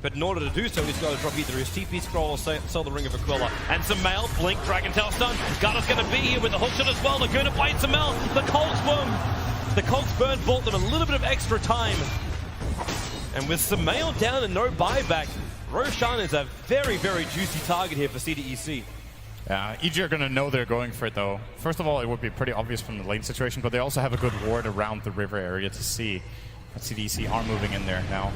but in order to do so, he's got to drop either his TP scroll or sell the Ring of Aquila. And Sumail, blink, Dragon Tail stun. Garda's going to be here with the hookshot as well. Laguna bites Sumail. The Cogs burn bought them a little bit of extra time, and with Sumail down and no buyback, Roshan is a very, very juicy target here for CDEC. EG are going to know they're going for it, though. First of all, it would be pretty obvious from the lane situation, but they also have a good ward around the river area to see that CDEC are moving in there now.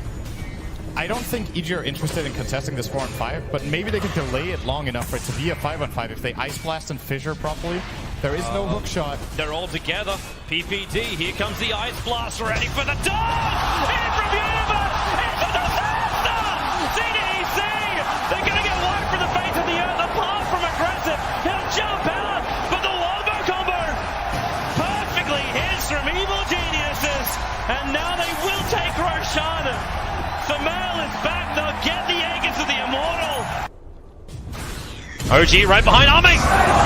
I don't think EG are interested in contesting this 4-on-5, but maybe they can delay it long enough for it to be a 5-on-5 if they Ice Blast and Fissure properly. There is no hook shot. They're all together. PPD, here comes the Ice Blast, ready for the dog! In from Universe! Into the disaster! CDEC! They're gonna get wiped from the face of the earth, apart from aggressive. He'll jump out, but the Wombo combo perfectly hits from Evil Geniuses, and now they will take Roshan. Sumail is back, they'll get the Aegis of the Immortal. OG right behind Arme,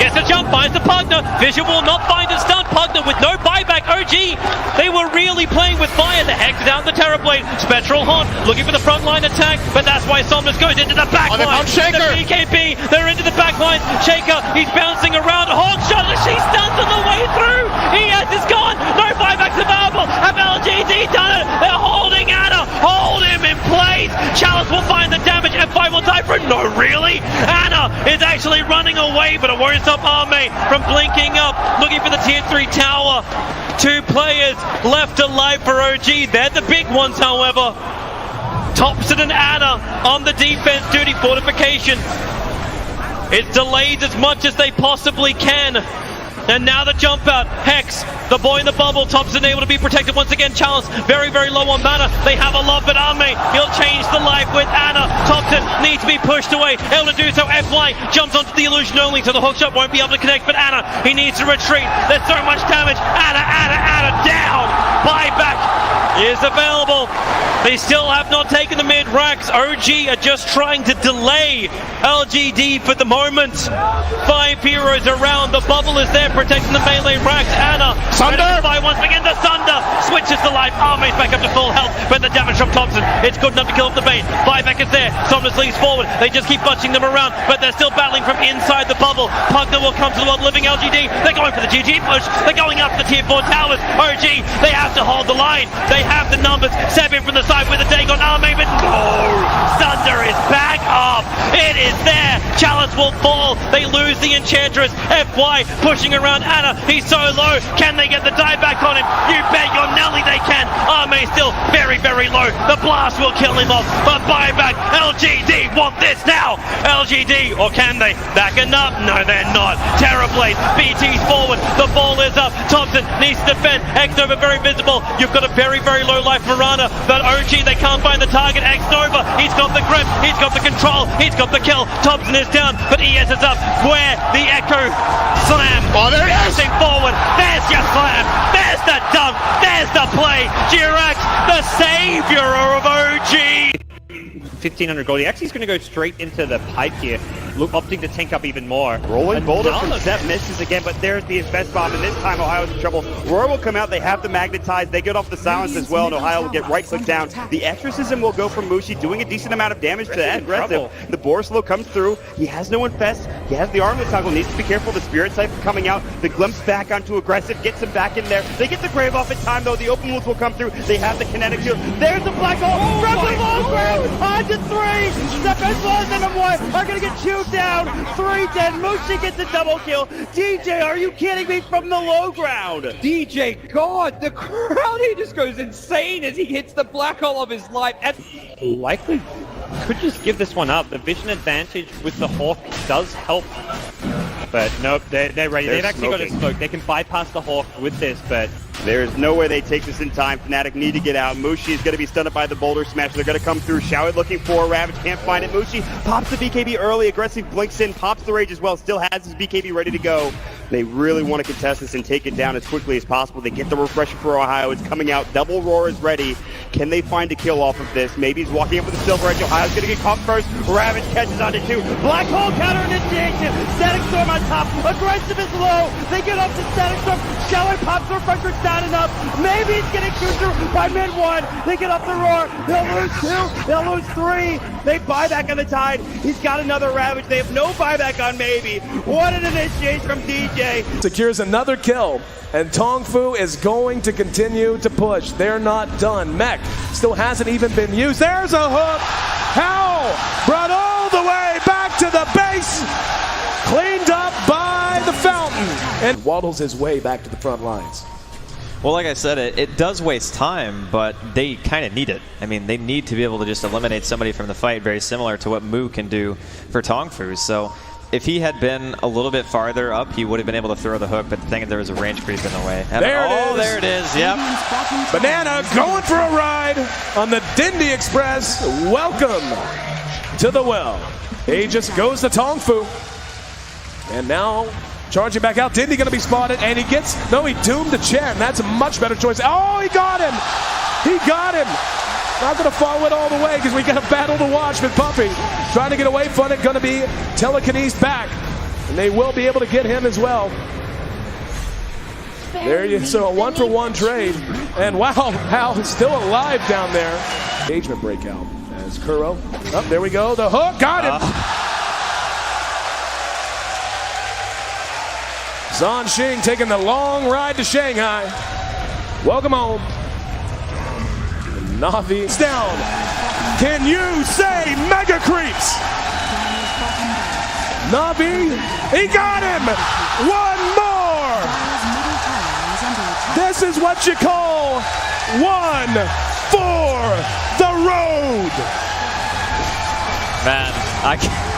gets a jump, finds the Pugner. Vision will not find a stun. Pugner with no buyback. OG, they were really playing with fire. The Hex down the Terrorblade. Spectral Haunt looking for the frontline attack, but that's why Somnus goes into the backline. The BKB, they're into the backline. Shaker, he's bouncing around. Hawk shot, she stuns on the way through. ES is gone. No buybacks available. Have LGD done it? They're holding Anna. Hold him in place. Chalice will find the damage. F5 will die for it. No, really? Anna is actually running away, but it won't stop Arme from blinking up, looking for the tier 3 tower. 2 players left alive for OG. They're the big ones, however. Thompson and Anna on the defense duty. Fortification. It's delayed as much as they possibly can. And now the jump out. Hex, the boy in the bubble. Thompson able to be protected once again. Chalice very, very low on mana. They have a love, but Arme, he'll change the life with Anna. Thompson needs to be pushed away. Able to do so. FY jumps onto the illusion only, so the hookshot won't be able to connect. But Anna, he needs to retreat. There's so much damage. Anna down. Buyback is available. They still have not taken the mid racks. OG are just trying to delay LGD for the moment. 5 heroes around. The bubble is there protecting the melee racks. Anna, Sunder! Once again, the Sunder switches to life. Arme's back up to full health, but the damage from Thompson, it's good enough to kill off the bait. Buyback is there. Somnus leads forward. They just keep bunching them around, but they're still battling from inside the bubble. Pugner will come to the world living LGD. They're going for the GG push. They're going up the tier 4 towers. OG, they have to hold the line. They have the numbers. Seb in from the side with a Dagon. Arme, but no! Sunder blast will fall. They lose the Enchantress. FY pushing around Anna. He's so low. Can they get the dive back on him? You bet your Nelly they can. Arme still very, very low. The blast will kill him off. But buyback. LGD want this now. LGD, or can they? Backing up? No, they're not. Terrorblade. BT's forward. The ball is up. Thompson needs to defend. X-Nova very visible. You've got a very, very low life Miranda. But OG, they can't find the target. X-Nova, he's got the grip. He's got the control. He's got the kill. Thompson is down, but ES is up. Where the Echo slam. Oh, there he is. Forward. There's your slam. There's the dunk. There's the play. Jirax, the savior of OG. 1,500 gold. He actually is going to go straight into the pipe here, opting to tank up even more. Rolling boulder from Zep misses again, but there's the invest bomb, and this time Ohio's in trouble. Roar will come out, they have the magnetize, they get off the silence as well, and Ohio will get right click down. The exorcism will go from Mushi, doing a decent amount of damage to that aggressive. The Borislow comes through, he has no infest, he has the armlet toggle, needs to be careful, the Spirit Cypher coming out, the glimpse back onto aggressive, gets him back in there. They get the Grave off in time though, the open wounds will come through, they have the kinetic shield. There's the black hole, from the low ground, on to 3, Step as well as them one, are gonna get chewed down, 3 dead, Mushi gets a double kill. DJ, are you kidding me, from the low ground? DJ, God, the crowd, he just goes insane as he hits the black hole of his life. And likely could just give this one up. The vision advantage with the Hawk does help. But nope, they're ready. They've actually got a smoke. They can bypass the Hawk with this, but there's no way they take this in time. Fnatic need to get out. Mushi is going to be stunned by the boulder smash. They're going to come through. Showit looking for a Ravage. Can't find it. Mushi pops the BKB early. Aggressive blinks in. Pops the Rage as well. Still has his BKB ready to go. They really want to contest this and take it down as quickly as possible. They get the refresher for Ohio. It's coming out. Double Roar is ready. Can they find a kill off of this? Maybe he's walking up with the Silver Edge. Ohio's going to get caught first. Ravage catches onto 2. Black Hole counter initiation. Static Storm on top. Aggressive is low. They get up to Static Storm. Showit pops the refresher. It's not enough. Maybe it's getting chewed through by mid 1. They get up the Roar. They'll lose 2. They'll lose 3. They buy back on the Tide. He's got another Ravage. They have no buyback on Maybe. What an initiation from DJ. Secures another kill, and Tongfu is going to continue to push. They're not done. Mech still hasn't even been used. There's a hook. Howl brought all the way back to the base. Cleaned up by the fountain, and waddles his way back to the front lines. Well, like I said, it does waste time, but they kind of need it. I mean, they need to be able to just eliminate somebody from the fight, very similar to what Mu can do for Tongfu. So if he had been a little bit farther up, he would have been able to throw the hook, but the thing is there was a range creep in the way. There it is, yep. Banana going for a ride on the Dindy Express. Welcome to the well. Aegis goes to Tongfu. And now charging back out. Dindy going to be spotted, and he doomed the Chen. That's a much better choice. Oh, he got him! He got him! Not going to follow it all the way because we got a battle to watch with Puppy. Trying to get away from it, going to be telekinesed back. And they will be able to get him as well. There you so a 1-for-1 trade. And wow, Hal is still alive down there. Engagement breakout as Kuro. Oh, there we go. The hook, got him! Zhan Xing taking the long ride to Shanghai. Welcome home. Na'Vi is down. Can you say mega creeps? Na'Vi, he got him! One more! This is what you call one for the road! Man, I can't.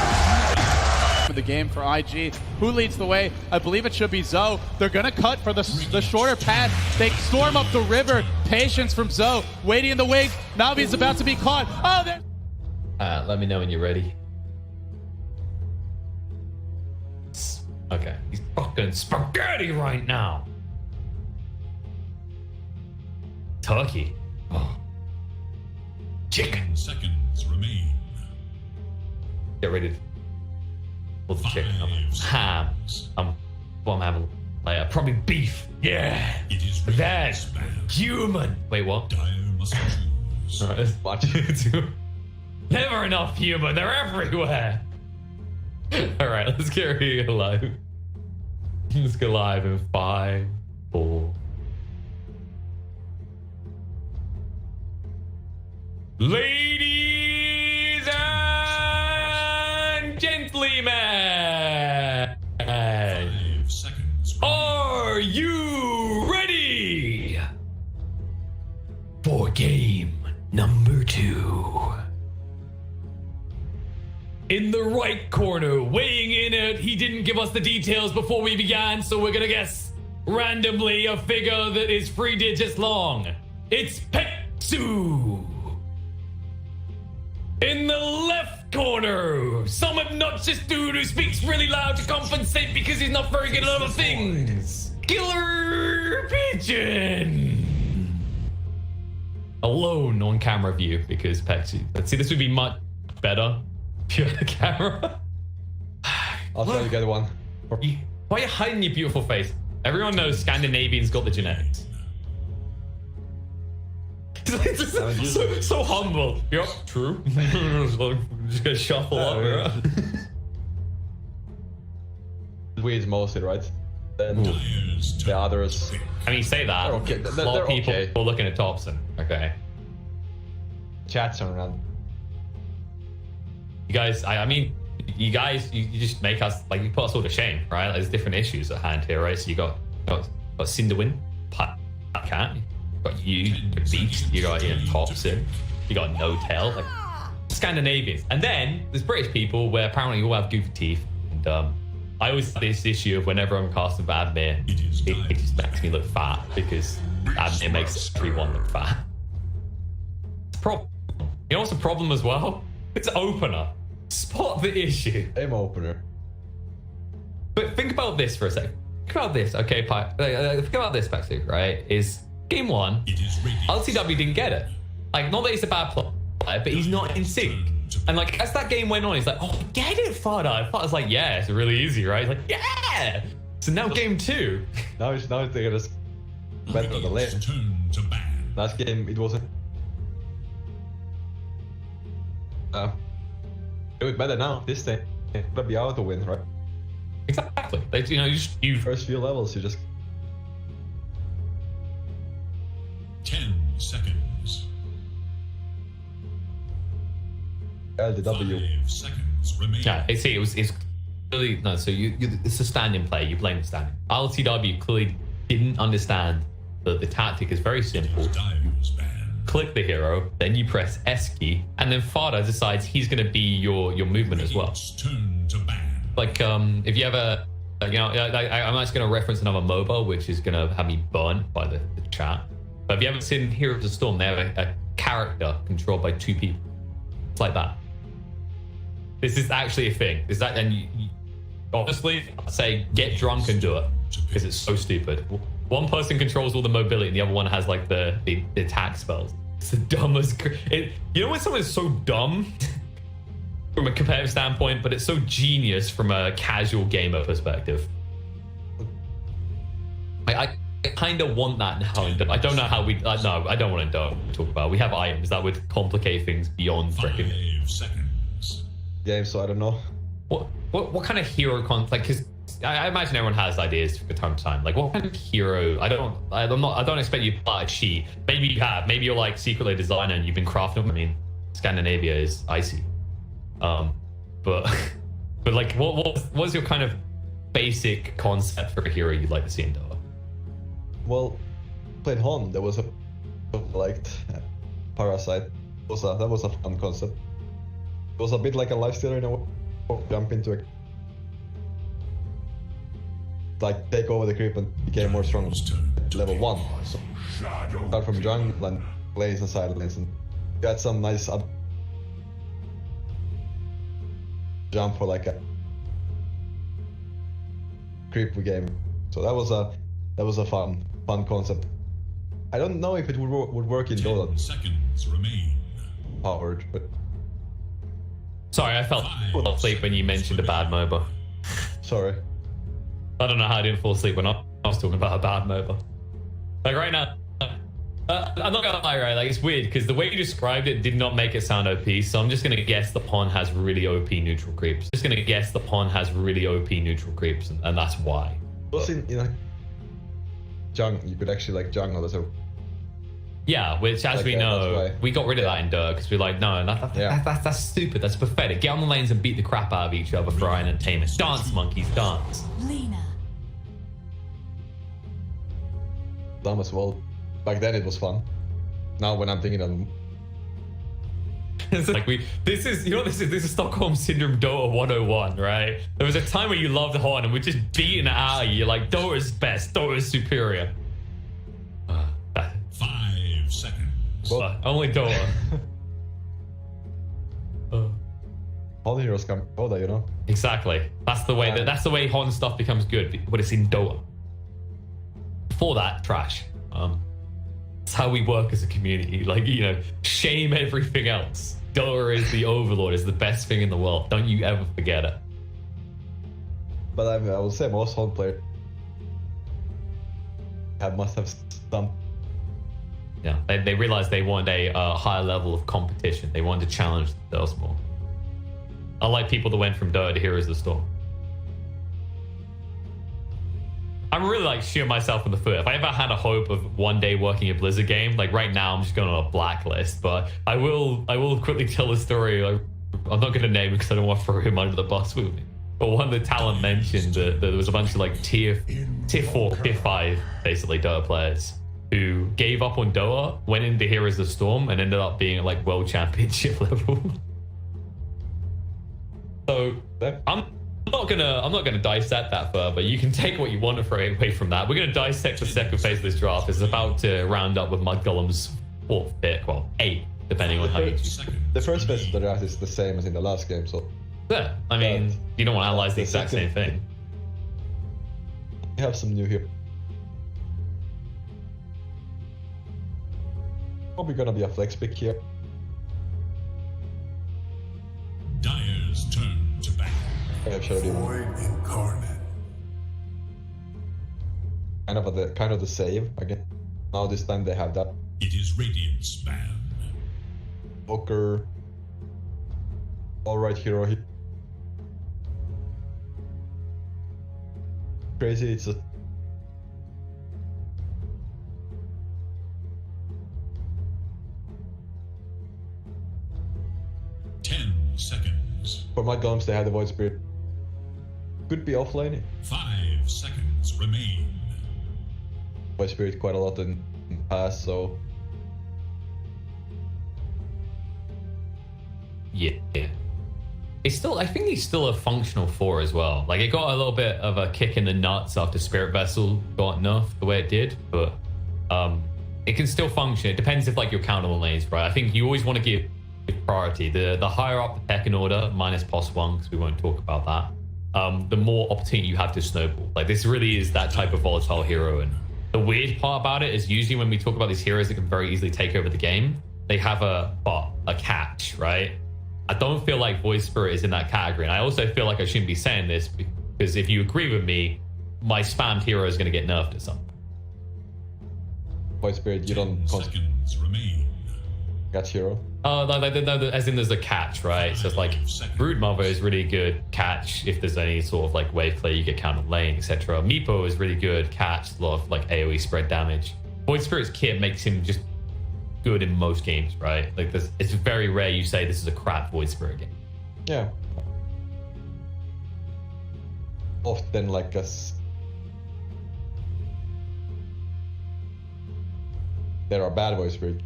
The game for IG. Who leads the way? I believe it should be Zoe. They're gonna cut for the shorter path. They storm up the river. Patience from Zoe. Waiting in the wings. Navi's about to be caught. Oh, there. Let me know when you're ready. Okay, he's fucking spaghetti right now. Turkey. Oh. Chicken. Seconds remain. Get ready. What's the chicken? Ham. What I'm having later. Probably beef. Yeah. It is that's human. Wait, what? Dire must choose. Alright, let's watch it. Never enough human. They're everywhere. Alright, let's get ready live. Let's go live in 5, 4. Ladies and gentlemen. in the right corner, weighing in it. He didn't give us the details before we began, so we're gonna guess randomly a figure that is 3 digits long. It's Peksu. In the left corner, some obnoxious dude who speaks really loud to compensate because he's not very good at other things. Killer Pigeon. Alone on camera view because Peksu. Let's see, this would be much better. Pure camera. I'll try to get one. Why are you hiding your beautiful face? Everyone knows Scandinavians got the genetics. so humble. Yep, true. Just gonna shuffle up. Swedes mostly, right? Then the others. I mean, you say that. They're okay. A lot of people are looking at Thompson. Okay. Chats around. You guys, I mean, you guys, you just make us, like, you put us all to shame, right? Like, there's different issues at hand here, right? So you got Cinderwin, Cat, you got you, the Beast, you got Thompson, you got No Tail, like Scandinavians. And then there's British people where apparently you all have goofy teeth. And I always have this issue of whenever I'm casting Admir, it just makes me look fat because Admir makes everyone look fat. It's a problem. You know what's a problem as well? It's opener. Spot the issue. Aim opener. But think about this for a second. Think about this, okay, think about this, Peksu, right? Is game 1, LCW didn't get it. Like, not that he's a bad player, but he's not in sync. And like, as that game went on, he's like, oh, get it, Fada. And Fada's like, yeah, it's really easy, right? He's like, yeah. So now game 2. Now they're gonna better the lane. Last game, it wasn't. Do it better now. This thing, it'll be out to win, right? Exactly. Like, you know, you first few levels, you just 10 seconds. LDW. 5 seconds remain. Yeah, it's clearly no. So it's a standing play. You blame the standing. LTW clearly didn't understand that the tactic is very simple. Click the hero, then you press S key, and then Fada decides he's going to be your movement as well. Like if you ever, I'm just going to reference another MOBA, which is going to have me burned by the chat. But if you haven't seen Heroes of the Storm, they have a character controlled by 2 people. It's like that. This is actually a thing. Is that, and you honestly, I'd say get drunk and do it because it's so stupid. One person controls all the mobility, and the other one has like the attack spells. It's the dumbest. You know when someone is so dumb from a competitive standpoint, but it's so genius from a casual gamer perspective. I kind of want that now. I don't know how we. No, I don't want to talk about. We have items that would complicate things beyond freaking 5 seconds. Game, so I don't know. What kind of hero because I imagine everyone has ideas from time to time. Like, what kind of hero? I don't expect you to buy a cheat. Maybe you have. Maybe you're like secretly a designer and you've been crafting them. I mean, Scandinavia is icy. But like, what's your kind of basic concept for a hero you'd like to see in Dota? Well, playing Hon, there was a liked Parasite. That was a fun concept. It was a bit like a lifestealer in a way. Jump into it. Like take over the creep and became more strong level 1. So start from jungle and lanes and side lanes and got some nice up jump for like a creep game. So that was a fun concept. I don't know if it would work in Dota. 10 seconds remain. Powered, but sorry, I felt asleep when you mentioned a bad MOBA. Sorry. I don't know how I didn't fall asleep when I was talking about a bad MOBA. Like right now, I'm not gonna lie, right? Like it's weird because the way you described it did not make it sound OP. So I'm just gonna guess the pawn has really OP neutral creeps. Just gonna guess the pawn has really OP neutral creeps, and that's why. Plus, jungle, you could actually like jungle as a. Yeah, which as we know, we got rid of that in Dirt because we're like, no, that's stupid. That's pathetic. Get on the lanes and beat the crap out of each other for our entertainment. Dance, monkeys, dance. Lena. Dumb as well. Back then it was fun. Now when I'm thinking of It's like this is Stockholm Syndrome Dota 101, right? There was a time where you loved Horn and we're just beating it out of you. Like, Dota's best, Dota's superior. 5 seconds. Only Dota. All the heroes come Dota, you know? Exactly. That's the way Horn stuff becomes good, but it's in Dota. Before that, trash. It's how we work as a community. Like, you know, shame everything else. Dota is the overlord, is the best thing in the world. Don't you ever forget it. But I would say most Horn players must have some. Yeah, they realized they wanted a higher level of competition. They wanted to challenge themselves more. Unlike people that went from Dota to Heroes of the Storm. I'm really like shooting myself in the foot. If I ever had a hope of one day working a Blizzard game, like right now I'm just going on a blacklist, but I will quickly tell the story. I'm not going to name it because I don't want to throw him under the bus with me. But one of the talent mentioned that there was a bunch of like tier 4, tier 5, basically Dota players who gave up on Dota, went into Heroes of the Storm, and ended up being at like World Championship level. So I'm not gonna dissect that further. You can take what you want to throw away from that. We're gonna dissect the second phase of this draft. It's about to round up with MUDGOLEMS 4th pick, well 8th, depending on how you choose. The first phase of the draft is the same as in the last game, so yeah, I mean, you don't want to analyze the exact same thing. We have some new here. Probably gonna be a flex pick here. Dire's turn to battle. I've showed you. Incarnate. Kind of the save again. Now this time they have that. It is Radiant's ban. Booker. Alright hero here. Crazy, it's a 10 seconds. for MUDGOLEMS, they have the Void Spirit. Could be offlane. 5 seconds remain. Void Spirit quite a lot in past, so yeah. It's still, I think he's still a functional 4 as well. Like, it got a little bit of a kick in the nuts after Spirit Vessel got nerfed the way it did, but it can still function. It depends if like your countable lanes, right? I think you always want to give priority. The higher up the pecking order, minus +1, because we won't talk about that, the more opportunity you have to snowball. Like, this really is that type of volatile hero. And the weird part about it is usually when we talk about these heroes that can very easily take over the game, they have a catch, right? I don't feel like Void Spirit is in that category. And I also feel like I shouldn't be saying this because if you agree with me, my spammed hero is going to get nerfed at some point. Void Spirit, you don't seconds remain. Catch hero. Oh, no, as in there's a catch, right? So it's like Broodmother is really good catch if there's any sort of like wave play, you get counter lane, etc. Meepo is really good catch, a lot of like AoE spread damage. Void Spirit's kit makes him just good in most games, right? Like this, it's very rare you say this is a crap Void Spirit game. Yeah. Often like there are bad Void Spirit.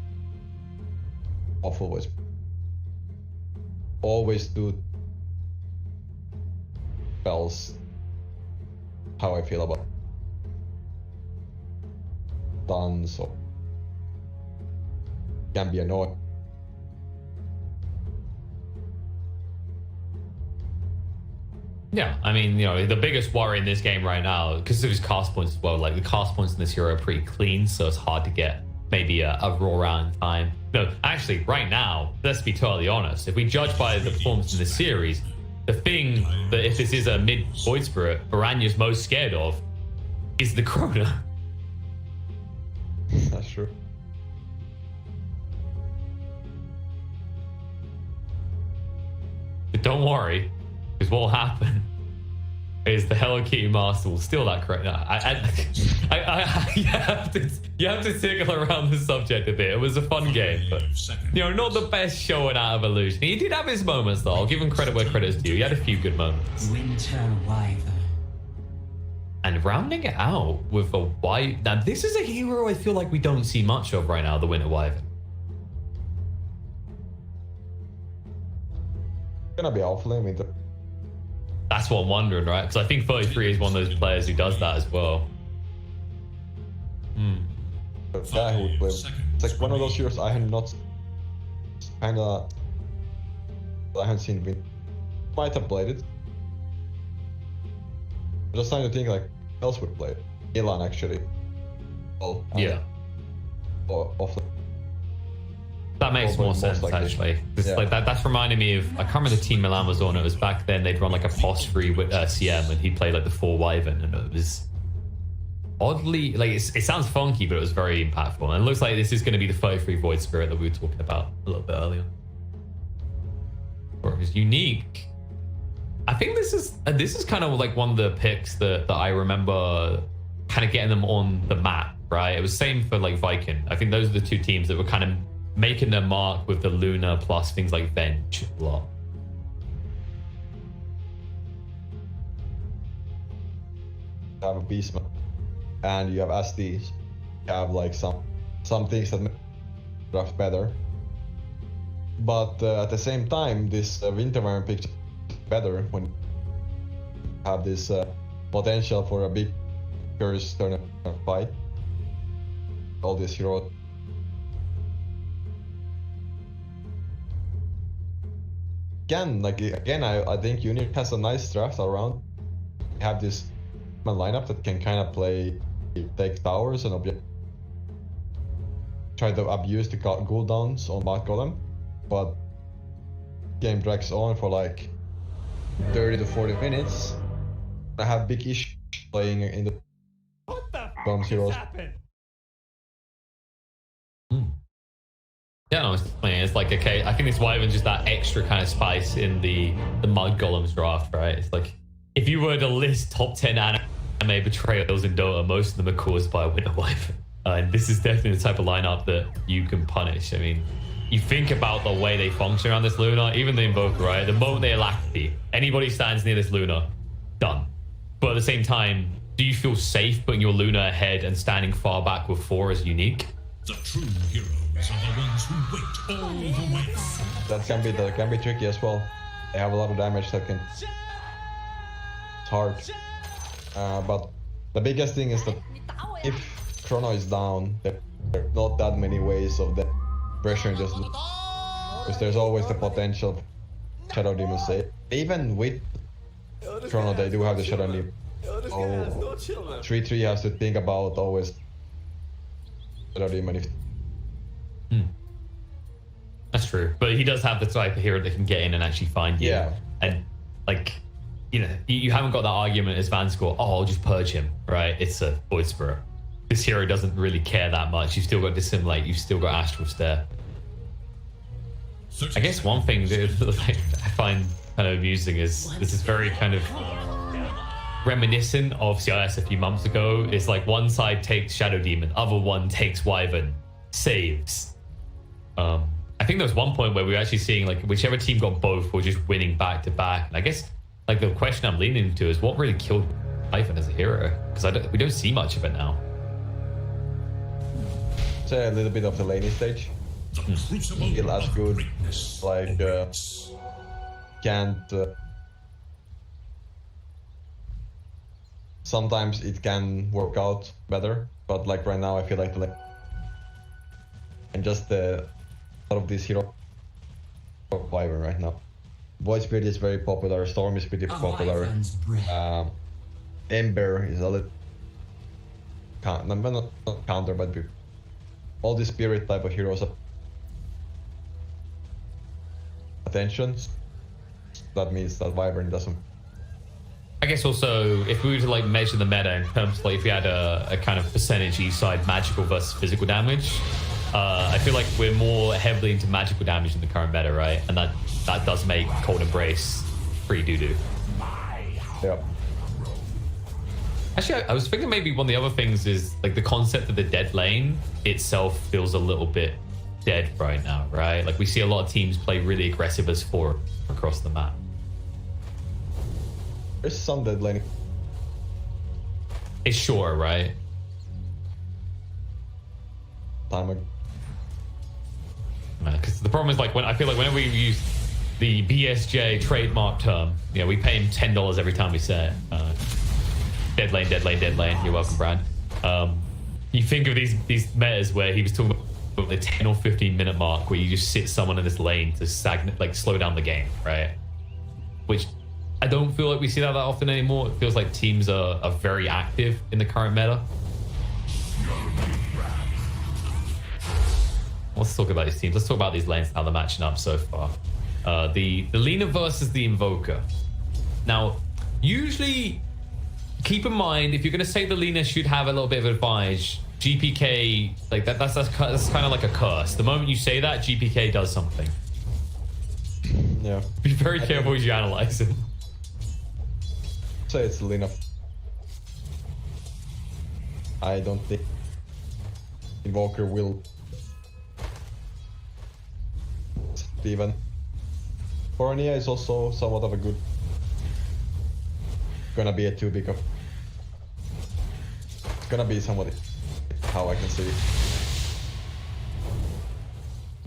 Awful Void Spirit. Always do spells how I feel about stuns, so can be annoying. Yeah, I mean, you know, the biggest worry in this game right now, because of his cast points as well, like the cast points in this hero are pretty clean, so it's hard to get maybe a raw round time. No, actually, right now, let's be totally honest, if we judge by the performance in this series, the thing that if this is a mid Void Spirit, Varanya's most scared of is the Krona. That's true. But don't worry, because what will happen is the Hello Kitty Master will steal that correct. You have to tickle around the subject a bit. It was a fun game, but you know, not the best showing out of Illusion. He did have his moments though. I'll give him credit where credit's due. He had a few good moments. Winter Wyvern. And rounding it out with a Wyvern. Now this is a hero I feel like we don't see much of right now, the Winter Wyvern. gonna be off lane with the... That's what I'm wondering, right? Because I think 33 is one of those players who does that as well. The guy who would play. It's like one of those heroes I have not kinda... I haven't seen win. Might have played it. I'm just trying to think like who else would play it. Milan actually. Well, yeah. Off that makes more sense actually. Yeah. Like that's reminding me of, I can't remember the team Milan was on. It was back then they'd run like a POS free with CM and he played like the 4 Wyvern and it was oddly like it sounds funky but it was very impactful and it looks like this is going to be the 33 Void Spirit that we were talking about a little bit earlier. Or it was unique. I think this is kind of like one of the picks that I remember kind of getting them on the map, right? It was same for like Viking. I think those are the two teams that were kind of making their mark with the Luna plus things like Venge a lot. You have a Beastman and you have SDs. You have like some things that make draft better. But at the same time, this Winter Wyvern pick better when you have this potential for a big curse tournament fight. All these heroes. Again, I think Unit has a nice draft around. You have this lineup that can kind of take towers and try to abuse the cooldowns on MUDGOLEM, but game drags on for like 30 to 40 minutes. I have big issues playing in the heroes. Yeah, no, it's like, okay, I think this Wyvern's just that extra kind of spice in the MUDGOLEMS draft, right? It's like, if you were to list top 10 anime betrayals in Dota, most of them are caused by a Winter Wyvern. And this is definitely the type of lineup that you can punish. I mean, you think about the way they function around this Luna, even the Invoker, right? The moment they Alacrity, anybody stands near this Luna, done. But at the same time, do you feel safe putting your Luna ahead and standing far back with 4 as unique? The true heroes are the ones who wait all the way. That can be tricky as well. They have a lot of damage that can... It's hard. But the biggest thing is that if Chrono is down, there are not that many ways of the pressuring this, because there's always the potential Shadow Demon save. Even with Chrono, they do have the Shadow Demon. Oh, 3-3 has to think about always Shadow Demon if... That's true, but he does have the type of hero that can get in and actually find you. Yeah. And like, you know, you haven't got that argument as Vanscore, oh, I'll just purge him, right? It's a Void Spirit. This hero doesn't really care that much. You've still got Dissimulate, you've still got Astral Stare. I guess one thing that I find kind of amusing is this is very kind of reminiscent of CIS a few months ago. It's like one side takes Shadow Demon, other one takes Wyvern, saves. I think there was one point where we were actually seeing like whichever team got both were just winning back to back. And I guess like the question I'm leaning into is what really killed Wyvern as a hero? Because we don't see much of it now. Say a little bit of the laning stage. Still as good, like can't. Sometimes it can work out better, but like right now I feel like and just the lot of this hero Wyvern right now. Void Spirit is very popular. Storm is pretty popular. Ember is a little not counter, but all the spirit type of heroes are attention. That means that Wyvern doesn't. I guess also if we were to like measure the meta in terms of like if we had a kind of percentage each side magical versus physical damage, I feel like we're more heavily into magical damage in the current meta, right? And that does make Cold Embrace pretty doo-doo. Yeah. Actually, I was thinking maybe one of the other things is like the concept of the dead lane itself feels a little bit dead right now, right? Like we see a lot of teams play really aggressive as 4 across the map. There's some dead lane. It's sure, right? Time. Because the problem is like when I feel like whenever we use the BSJ trademark term. You know, we pay him $10 every time we say it. Dead lane, dead lane, dead lane. You're welcome, Brad. You think of these metas where he was talking about the 10 or 15 minute mark where you just sit someone in this lane to slow down the game, right? Which I don't feel like we see that often anymore. It feels like teams are very active in the current meta. Let's talk about these teams. Let's talk about these lanes, how they're matching up so far. The Lina versus the Invoker. Now, usually, keep in mind, if you're going to say the Lina should have a little bit of advantage, GPK, like that's kind of like a curse. The moment you say that, GPK does something. Yeah. Be very careful as you analyze it. Say it's Lina. I don't think Invoker will even. Fornia is also somewhat of a good. Gonna be a too big of. It's gonna be somebody. How I can see it.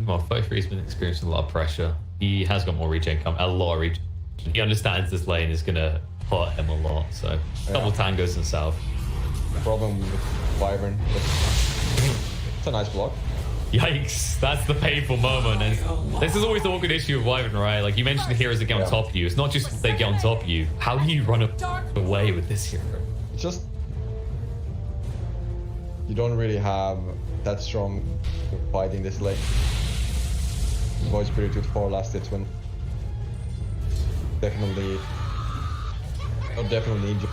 Well, 33's been experiencing a lot of pressure. He has got more regen come, a lot of regen. He understands this lane is gonna hurt him a lot, so double tangos in south. Problem with Wyvern. It's a nice block. Yikes, that's the painful moment. And this is always the awkward issue of Wyvern, right? Like you mentioned the heroes that get on top of you. It's not just they get on top of you. How do you run away with this hero? It's just you don't really have that strong fighting this lane. Void Spirit with 4 last hits when definitely injured.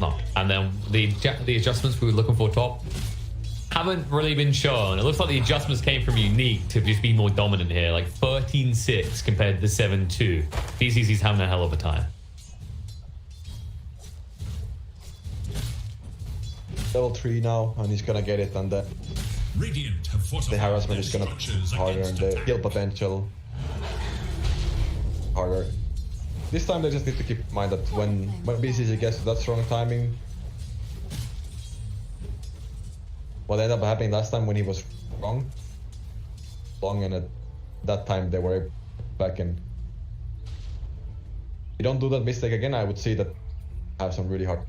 No, and then the adjustments we were looking for top haven't really been shown. It looks like the adjustments came from Unique to just be more dominant here, like 13-6 compared to the 7-2. BCC's having a hell of a time. Level 3 now, and he's gonna get it, and the harassment is gonna be harder, and the kill potential harder. This time they just need to keep in mind that when BCC gets to that strong timing, what ended up happening last time when he was long, and at that time they were back in. If you don't do that mistake again, I would see that have some really hard.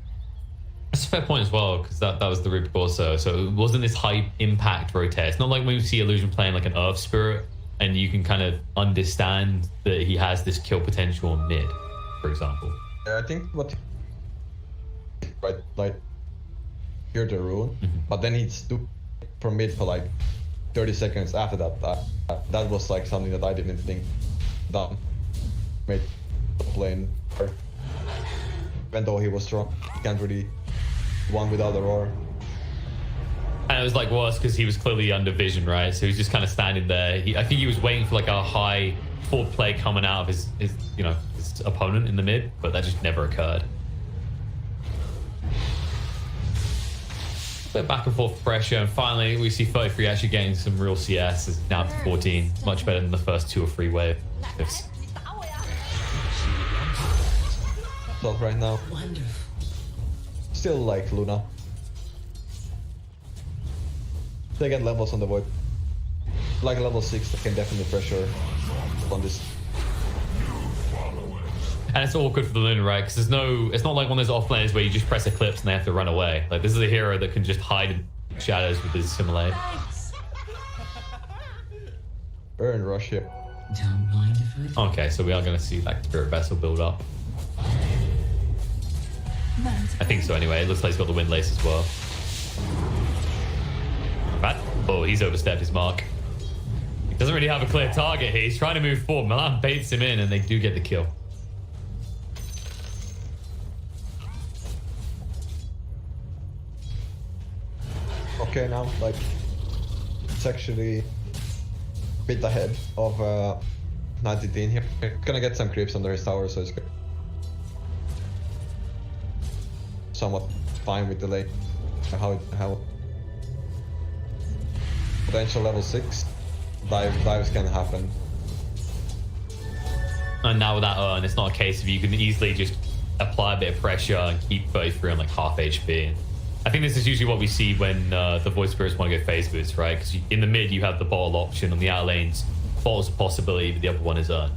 That's a fair point as well, because that was the root also. So it wasn't this high impact rotate. It's not like when we see Illusion playing like an Earth Spirit, and you can kind of understand that he has this kill potential on mid, for example. I think what like hear the rune, but then he stood from mid for like 30 seconds after that. That was like something that I didn't think done. Made the plane, even though he was strong, can't really one without a roar. And it was like worse because he was clearly under vision, right? So he's just kind of standing there. I think he was waiting for like a high forward play coming out of his opponent in the mid, but that just never occurred. Bit back and forth pressure, and finally we see 33 actually getting some real CS. Is now up to 14, much better than the first 2 or 3 waves. Not right now. Still like Luna. They get levels on the Void. Like level 6, they can definitely pressure on this. And it's awkward for the Luna, right? Because it's not like one of those offlanes where you just press Eclipse and they have to run away. Like this is a hero that can just hide in shadows with his Assimilate. Burn rush here. Okay, so we are going to see that Spirit Vessel build up. I think so anyway. It looks like he's got the Wind Lace as well. Right. Oh, he's overstepped his mark. He doesn't really have a clear target here. He's trying to move forward. Milan baits him in and they do get the kill. Okay, now like it's actually a bit ahead of 19 here. Gonna get some creeps under his tower, so it's good. Somewhat fine with the lane. How potential level 6 dives can happen. And now with that urn, it's not a case of you can easily just apply a bit of pressure and keep 33 on like half HP. I think this is usually what we see when the Void Spirits want to go phase boost, right? Because in the mid you have the bottle option, on the out lanes false possibility, but the other one is earned.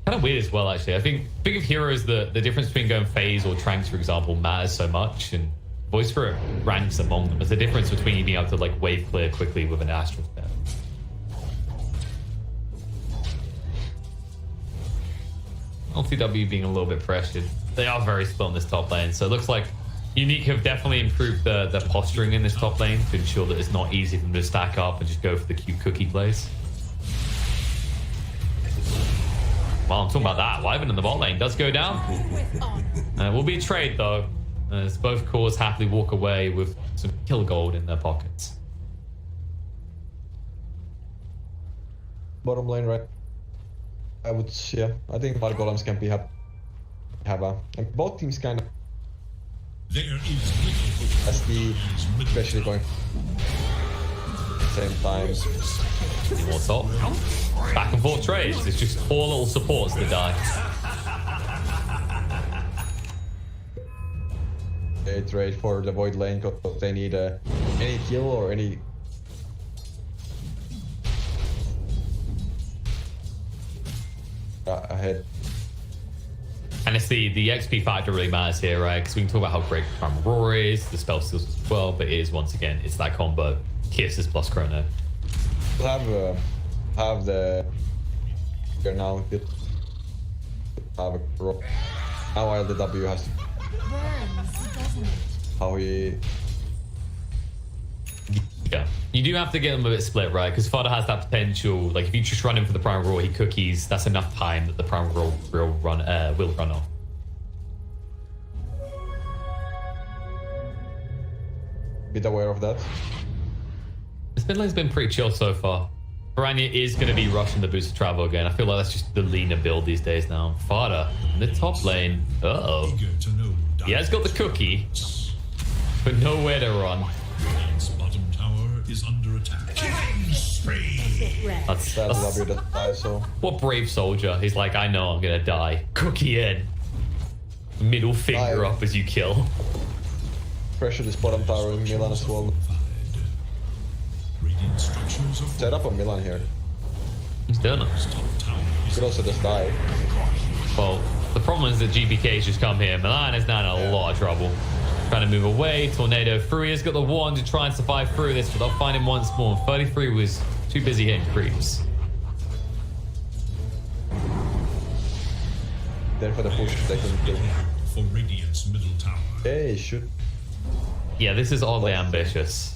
Kind of weird as well, actually. I think of heroes, the difference between going phase or tranks, for example, matters so much, and Voice Spirit ranks among them. There's a difference between you being able to like wave clear quickly with an Astral Step. LTW being a little bit pressured. They are very split on this top lane, so it looks like Unique have definitely improved the posturing in this top lane to ensure that it's not easy for them to stack up and just go for the cute cookie plays. Well, I'm talking about that. Wyvern in the bot lane does go down. Will be a trade though, as both cores happily walk away with some kill gold in their pockets. Bottom lane, right? I think MUDGOLEMS can be have and both teams kind of SD, especially going same time. Any more top? Back and forth trades. It's just 4 little supports that die. They trade for the void lane because they need any kill or any. Ahead. And it's the XP factor really matters here, right? Because we can talk about how great Primal Roar is, the spell steals as well, but it is once again, it's that combo. Kisses plus Chrono. We'll have the now have a pro. Now LDW has how he. Yeah, you do have to get them a bit split, right? Because Fodder has that potential. Like if you just run him for the Primal Roar, he cookies. That's enough time that the Primal Roar will run off. Bit aware of that. This mid lane's been pretty chill so far. Piranha is going to be rushing the boost of travel again. I feel like that's just the leaner build these days now. Fodder in the top lane. Uh-oh. He has got the cookie, but nowhere to run. Bottom tower is under attack. That's what brave soldier. He's like, I know I'm going to die. Cookie in. Middle finger up as you kill. Pressure this bottom tower in Milan as well. Set up on Milan here. He's done it. Could also just die. Well, the problem is that GPK's just come here. Milan is now in a lot of trouble. Trying to move away. Tornado through. He's got the one to try and survive through this, but they'll find him once more. 33 was too busy hitting creeps. Then for the push, they can kill. For Radiant's middle tower. Hey, shoot. Yeah, this is oddly ambitious.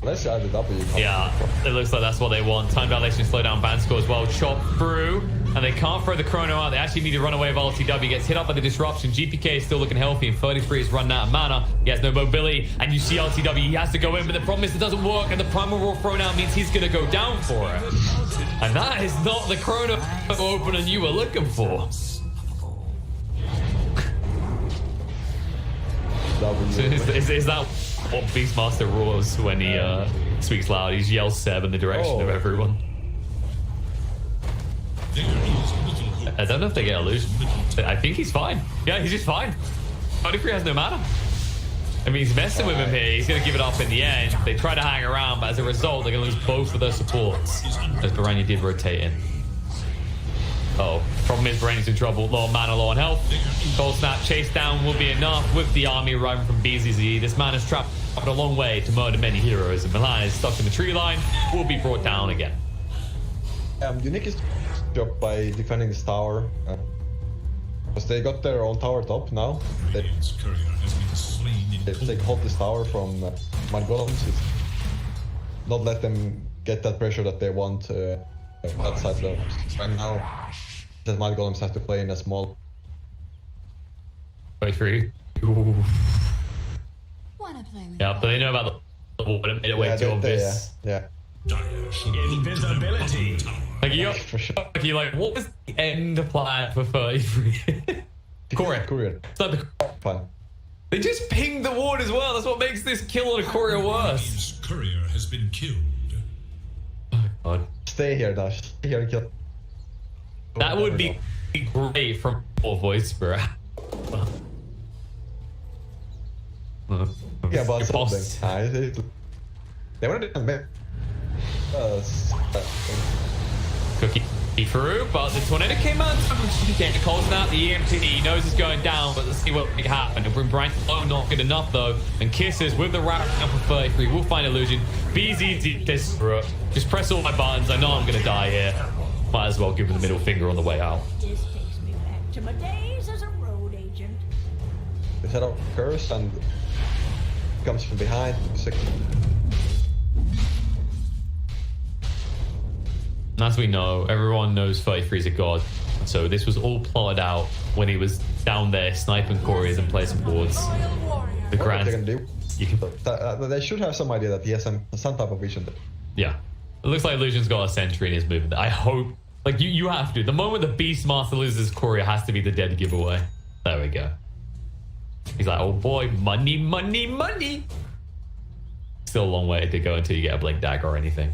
Let's add the W. Yeah, it looks like that's what they want. Time dilation, slow down band score as well. Chop through, and they can't throw the chrono out. They actually need to run away with LTW. Gets hit up by the disruption. GPK is still looking healthy, and 33 is running out of mana. He has no mobility, and you see LTW. He has to go in, but the problem is it doesn't work, and the Primal Roar thrown out means he's going to go down for it. And that is not the chrono opener you were looking for. So is that what Beastmaster roars when he speaks loud? He yells Seb in the direction of everyone. I don't know if they get illusion. I think he's fine. Yeah, he's just fine. 33 has no mana. I mean, he's messing with him here. He's going to give it up in the end. They try to hang around, but as a result, they're going to lose both of their supports. As Baranya did rotate in. Oh, problem is Barany's in trouble. Low on mana, low on health. Cold Snap chase down will be enough with the army arriving from BZZ. This man is trapped a long way to murder many heroes, and Milan is stuck in the tree line. Will be brought down again. Unique is job by defending this tower. Because they got their own tower top now. They hold this tower from MUDGOLEMS. Not let them get that pressure that they want that side of them. Right now, the MUDGOLEMS have to play in a small. 23. Yeah, but they know about the wall, but it made it way too obvious. Yeah. Invisibility. Like you're like, what was the end plan for 33? Courier. It's like Fine. They just pinged the ward as well. That's what makes this kill on a courier worse. Courier has been killed. Oh god. Stay here, Dash. Stay here and kill. That would be great from Voice Spirit. Yeah, but something. They wanted to make Cookie through, but the tornado came out. Calls out the EMP. He knows it's going down, but let's see what can happen. And Brian low, not good enough though. And Kisses with the wrap up for 33. We'll find Illusion. BZZ this through. Just press all my buttons. I know I'm gonna die here. Might as well give him the middle finger on the way out. This takes me back to my days as a road agent. They set up curse and comes from behind. As we know, everyone knows 33 is a god. So this was all plotted out when he was down there sniping couriers and placing wards. The grand. They should have some idea that he has some type of vision. Yeah. It looks like Illusion's got a sentry in his movement. I hope. Like, you have to. The moment the Beastmaster loses courier has to be the dead giveaway. There we go. He's like, oh boy, money, money, money. Still a long way to go until you get a Blink Dagger or anything.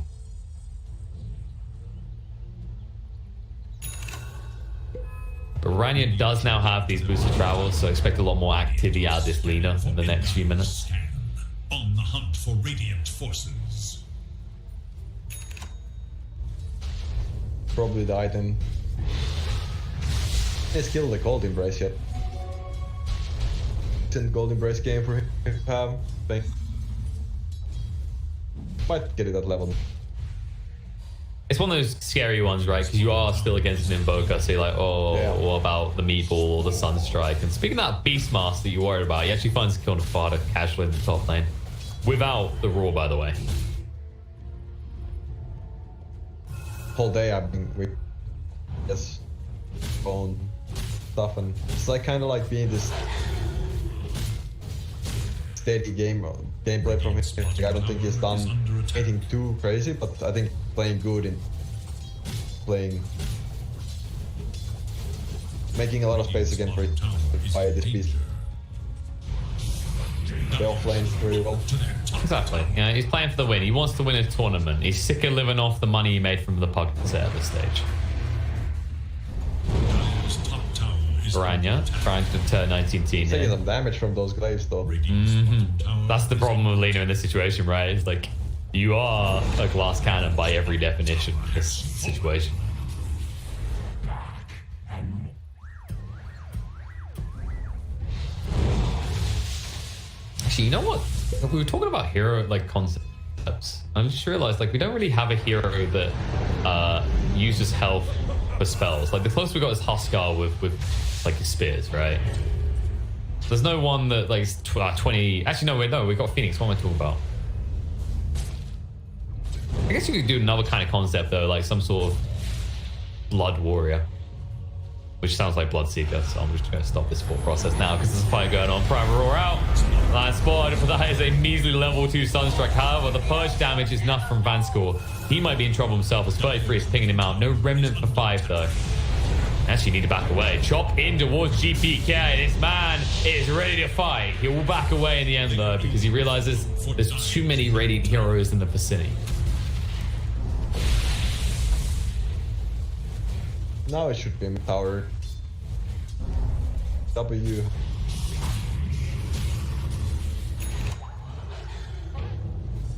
But Rania does now have these boosted travels, so expect a lot more activity out of this Lina in the next few minutes. On the hunt for Radiant forces. Probably the item. He's killed the Gold Embrace yet. It's Gold Embrace game for him. Might get it at level. It's one of those scary ones, right? Because you are still against an Invoker, so you're like, oh, yeah. What about the Meatball or the Sunstrike? And speaking of that Beastmaster that you're worried about, he actually finds Kill Nefada casually in the top lane. Without the Roar, by the way. Whole day I've been with this phone stuff, and it's like kind of like being this steady gameplay from him. Like, I don't think he's done anything too crazy, but I think playing good in making a lot of space again for it by this piece. The offlane very well. Exactly. Yeah, he's playing for the win. He wants to win a tournament. He's sick of living off the money he made from the Pug set at this stage. Rania trying to turn 19-teen. Taking some damage from those glaives though. That's the problem with Lina in this situation, right? It's like you are a glass cannon by every definition in this situation. Actually, you know what? We were talking about hero like concepts. I just realized like we don't really have a hero that uses health for spells. Like the closest we got is Huskar with like his spears, right? There's no one that like 20. Actually, no, wait, no, we got Phoenix. What am I talking about? I guess you could do another kind of concept though, like some sort of Blood Warrior, which sounds like Bloodseeker. So I'm just going to stop this thought process now because there's a fight going on. Prime Roar out. Line spotted, but that is a measly level 2 Sunstrike. However, the purge damage is enough from Vanskor. He might be in trouble himself as 33 is pinging him out. No Remnant for 5 though. Actually need to back away. Chop in towards GPK. This man is ready to fight. He will back away in the end though because he realizes there's too many Radiant heroes in the vicinity. Now it should be empowered. W.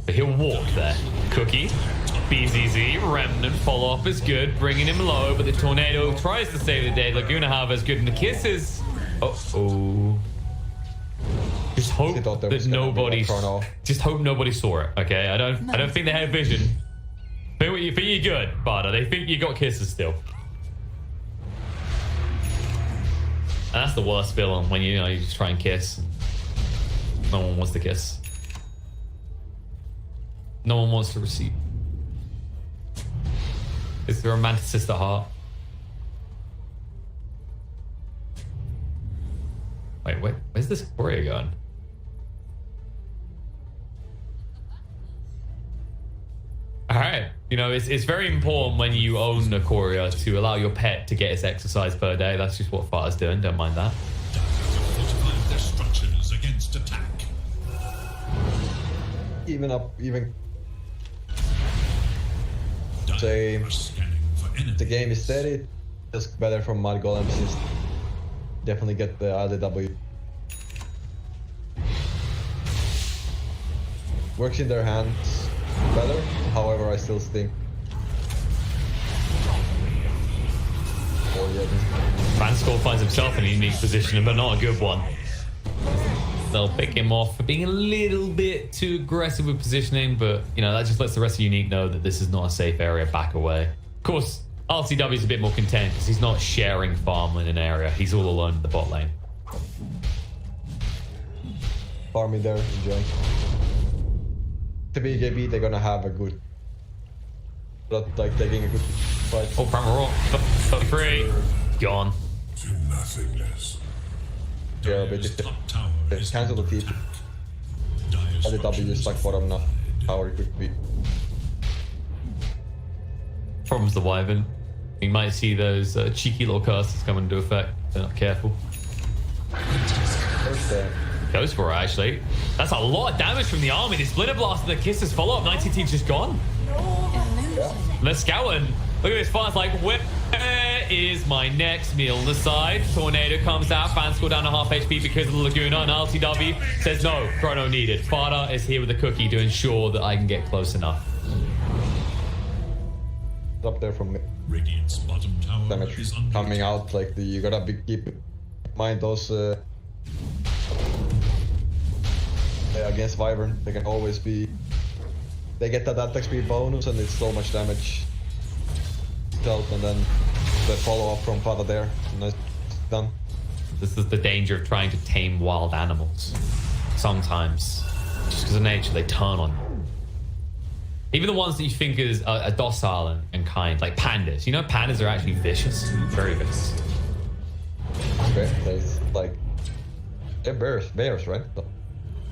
But he'll walk there. Cookie. BZZ, Remnant, follow up is good, bringing him low, but the Tornado tries to save the day. Laguna Hava is good, and the kisses. Uh-oh. Just hope that nobody. Just hope nobody saw it. Okay, I don't think they had vision. Think you're good, Barda. They think you got kisses still. And that's the worst feeling when you just try and kiss. No one wants to kiss. No one wants to receive. It's the romanticist at heart. Wait, where's this warrior going? Alright, it's very important when you own a courier to allow your pet to get its exercise per day. That's just what Far's doing, don't mind that. Fortify their structures against attack. Even say the game is steady, just better from MUDGOLEMS is definitely get the LDW. Works in their hands. better. However, I still think. Fanscore finds himself in a unique position, but not a good one. They'll pick him off for being a little bit too aggressive with positioning, but you know, that just lets the rest of Unique know that this is not a safe area. Back away. Of course, RCW is a bit more content because he's not sharing farm in an area. He's all alone in the bot lane. Farming there, enjoy. The BKB, they're gonna have a good, not like taking a good fight. Oh, Primal Roar, 33, gone. To nothingness. Yeah, but just cancel the TP. The W is like bottom now. Power could be. Problem's the Wyvern. You might see those cheeky little casters come into effect. They're not careful. Goes for it, actually. That's a lot of damage from the army. The Splinter Blast and the Kisses follow up. 90T just gone. Yeah. They're scouting. Look at this fast, like, where is my next meal on the side? Tornado comes out, Fanscore down to half HP because of the Laguna, and LTW says no, chrono needed. Fada is here with the cookie to ensure that I can get close enough. Up there from me. Radiant's bottom tower Damage is under coming out, like you gotta keep in mind those against Wyvern, they can always be, they get that attack speed bonus and it's so much damage dealt, and then the follow up from Fada there, and that's done. This is the danger of trying to tame wild animals. Sometimes, just because of nature, they turn on you. Even the ones that you think are docile and kind, like pandas. You know, pandas are actually vicious, very vicious. Okay, there's like, they're bears, right?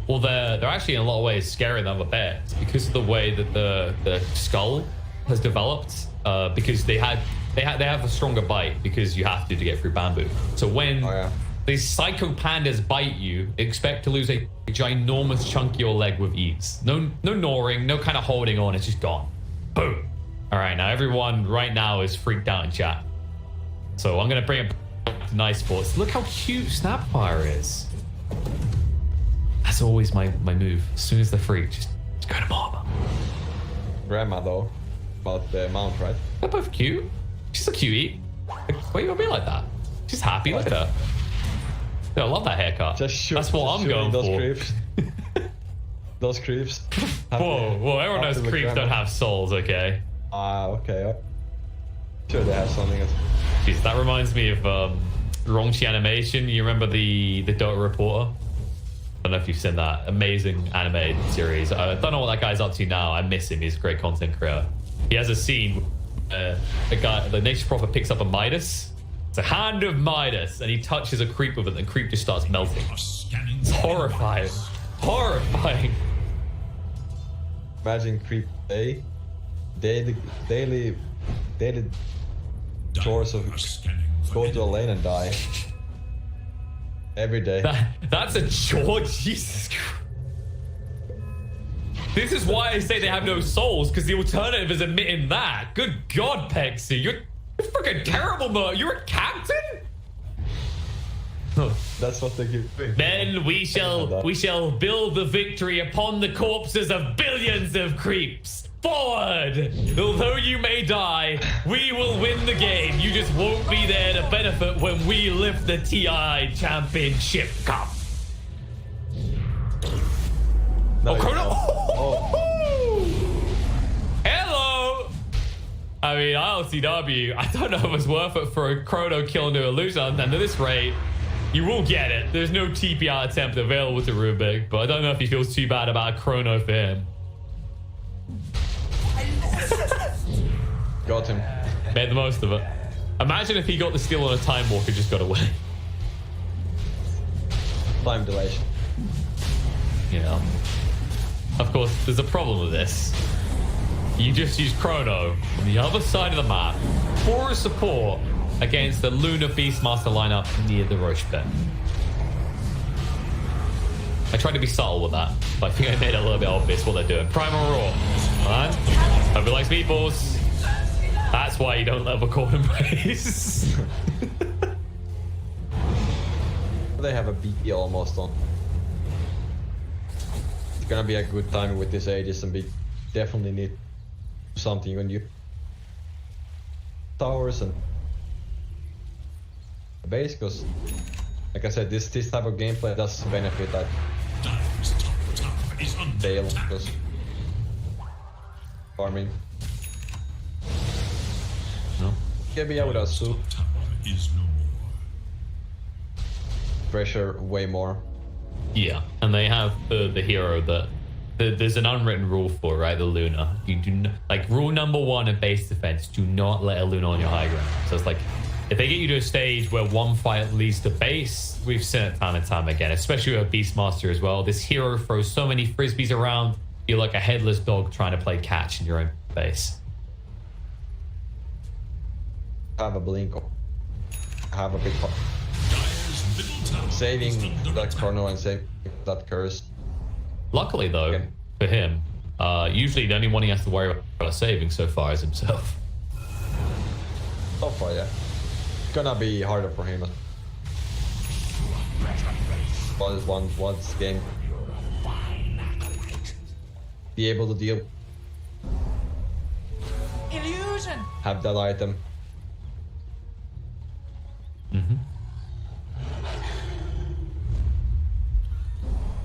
Well, they're actually in a lot of ways scarier than other bears because of the way that the skull has developed. Because they have a stronger bite because you have to get through bamboo. So when these psycho pandas bite you, expect to lose a ginormous chunk of your leg with ease. No gnawing, no kind of holding on. It's just gone. Boom. All right, now everyone right now is freaked out in chat. So I'm gonna bring it back to Nice Sports. Look how cute Snapfire is. That's always my move. As soon as they're freaked, just go to mom. Grandma though, about the mount, right? They're both cute. She's a cutie. Like, why you gonna be like that? She's happy. Look at her. Yeah, I love that haircut. That's what I'm going those for. Creeps. Those creeps. Whoa, everyone knows creeps don't have souls, okay? Okay. Sure they have something. Jeez, that reminds me of Rongchi Animation. You remember the Dota Reporter? I don't know if you've seen that amazing anime series. I don't know what that guy's up to now. I miss him. He's a great content creator. He has a scene where the Nature Prophet picks up a Midas. It's a hand of Midas, and he touches a creep with it, and the creep just starts melting. It's horrifying. Horrifying. Imagine creep daily chores of go to a lane and die. Every day. That's a chore? Jesus Christ. This is why I say they have no souls, because the alternative is admitting that. Good God, Pexy, you're freaking terrible, Mo. You're a captain? That's what they give me. Then we shall build the victory upon the corpses of billions of creeps. Forward! Although you may die, we will win the game. You just won't be there to benefit when we lift the TI Championship Cup. No, Chrono! Hello! I mean, ILCW, I don't know if it's worth it for a Chrono kill into Illusion, and at this rate, you will get it. There's no TPR attempt available to Rubik, but I don't know if he feels too bad about Chrono for him. Got him. Made the most of it. Imagine if he got the steal on a Time Walker and just got away. Time dilation. Yeah. Of course, there's a problem with this. You just use Chrono on the other side of the map for a support against the Luna Beastmaster lineup near the Roche pit. I tried to be subtle with that, but I think I made it a little bit obvious what they're doing. Primal Roar. Man, hope he likes meatballs. That's why you don't level Golden Blaze. They have a BP almost on. It's gonna be a good time with this Aegis and big definitely need something when you towers and base, because like I said, this type of gameplay does benefit that Dale, because farming. No. BKB without soup. Pressure way more. Yeah, and they have the hero that there's an unwritten rule for, right? The Luna. You do not, like, rule number 1 in base defense: do not let a Luna on your high ground. So it's like, if they get you to a stage where one fight leads to base, we've seen it time and time again, especially with Beastmaster as well. This hero throws so many frisbees around, you're like a headless dog trying to play catch in your own base. Have a blink. Have a big pop. Saving that chrono and saving that curse. Luckily though, for him, usually the only one he has to worry about saving so far is himself. So far, yeah. It's gonna be harder for him. Once game. Be able to deal. Illusion. Have that item.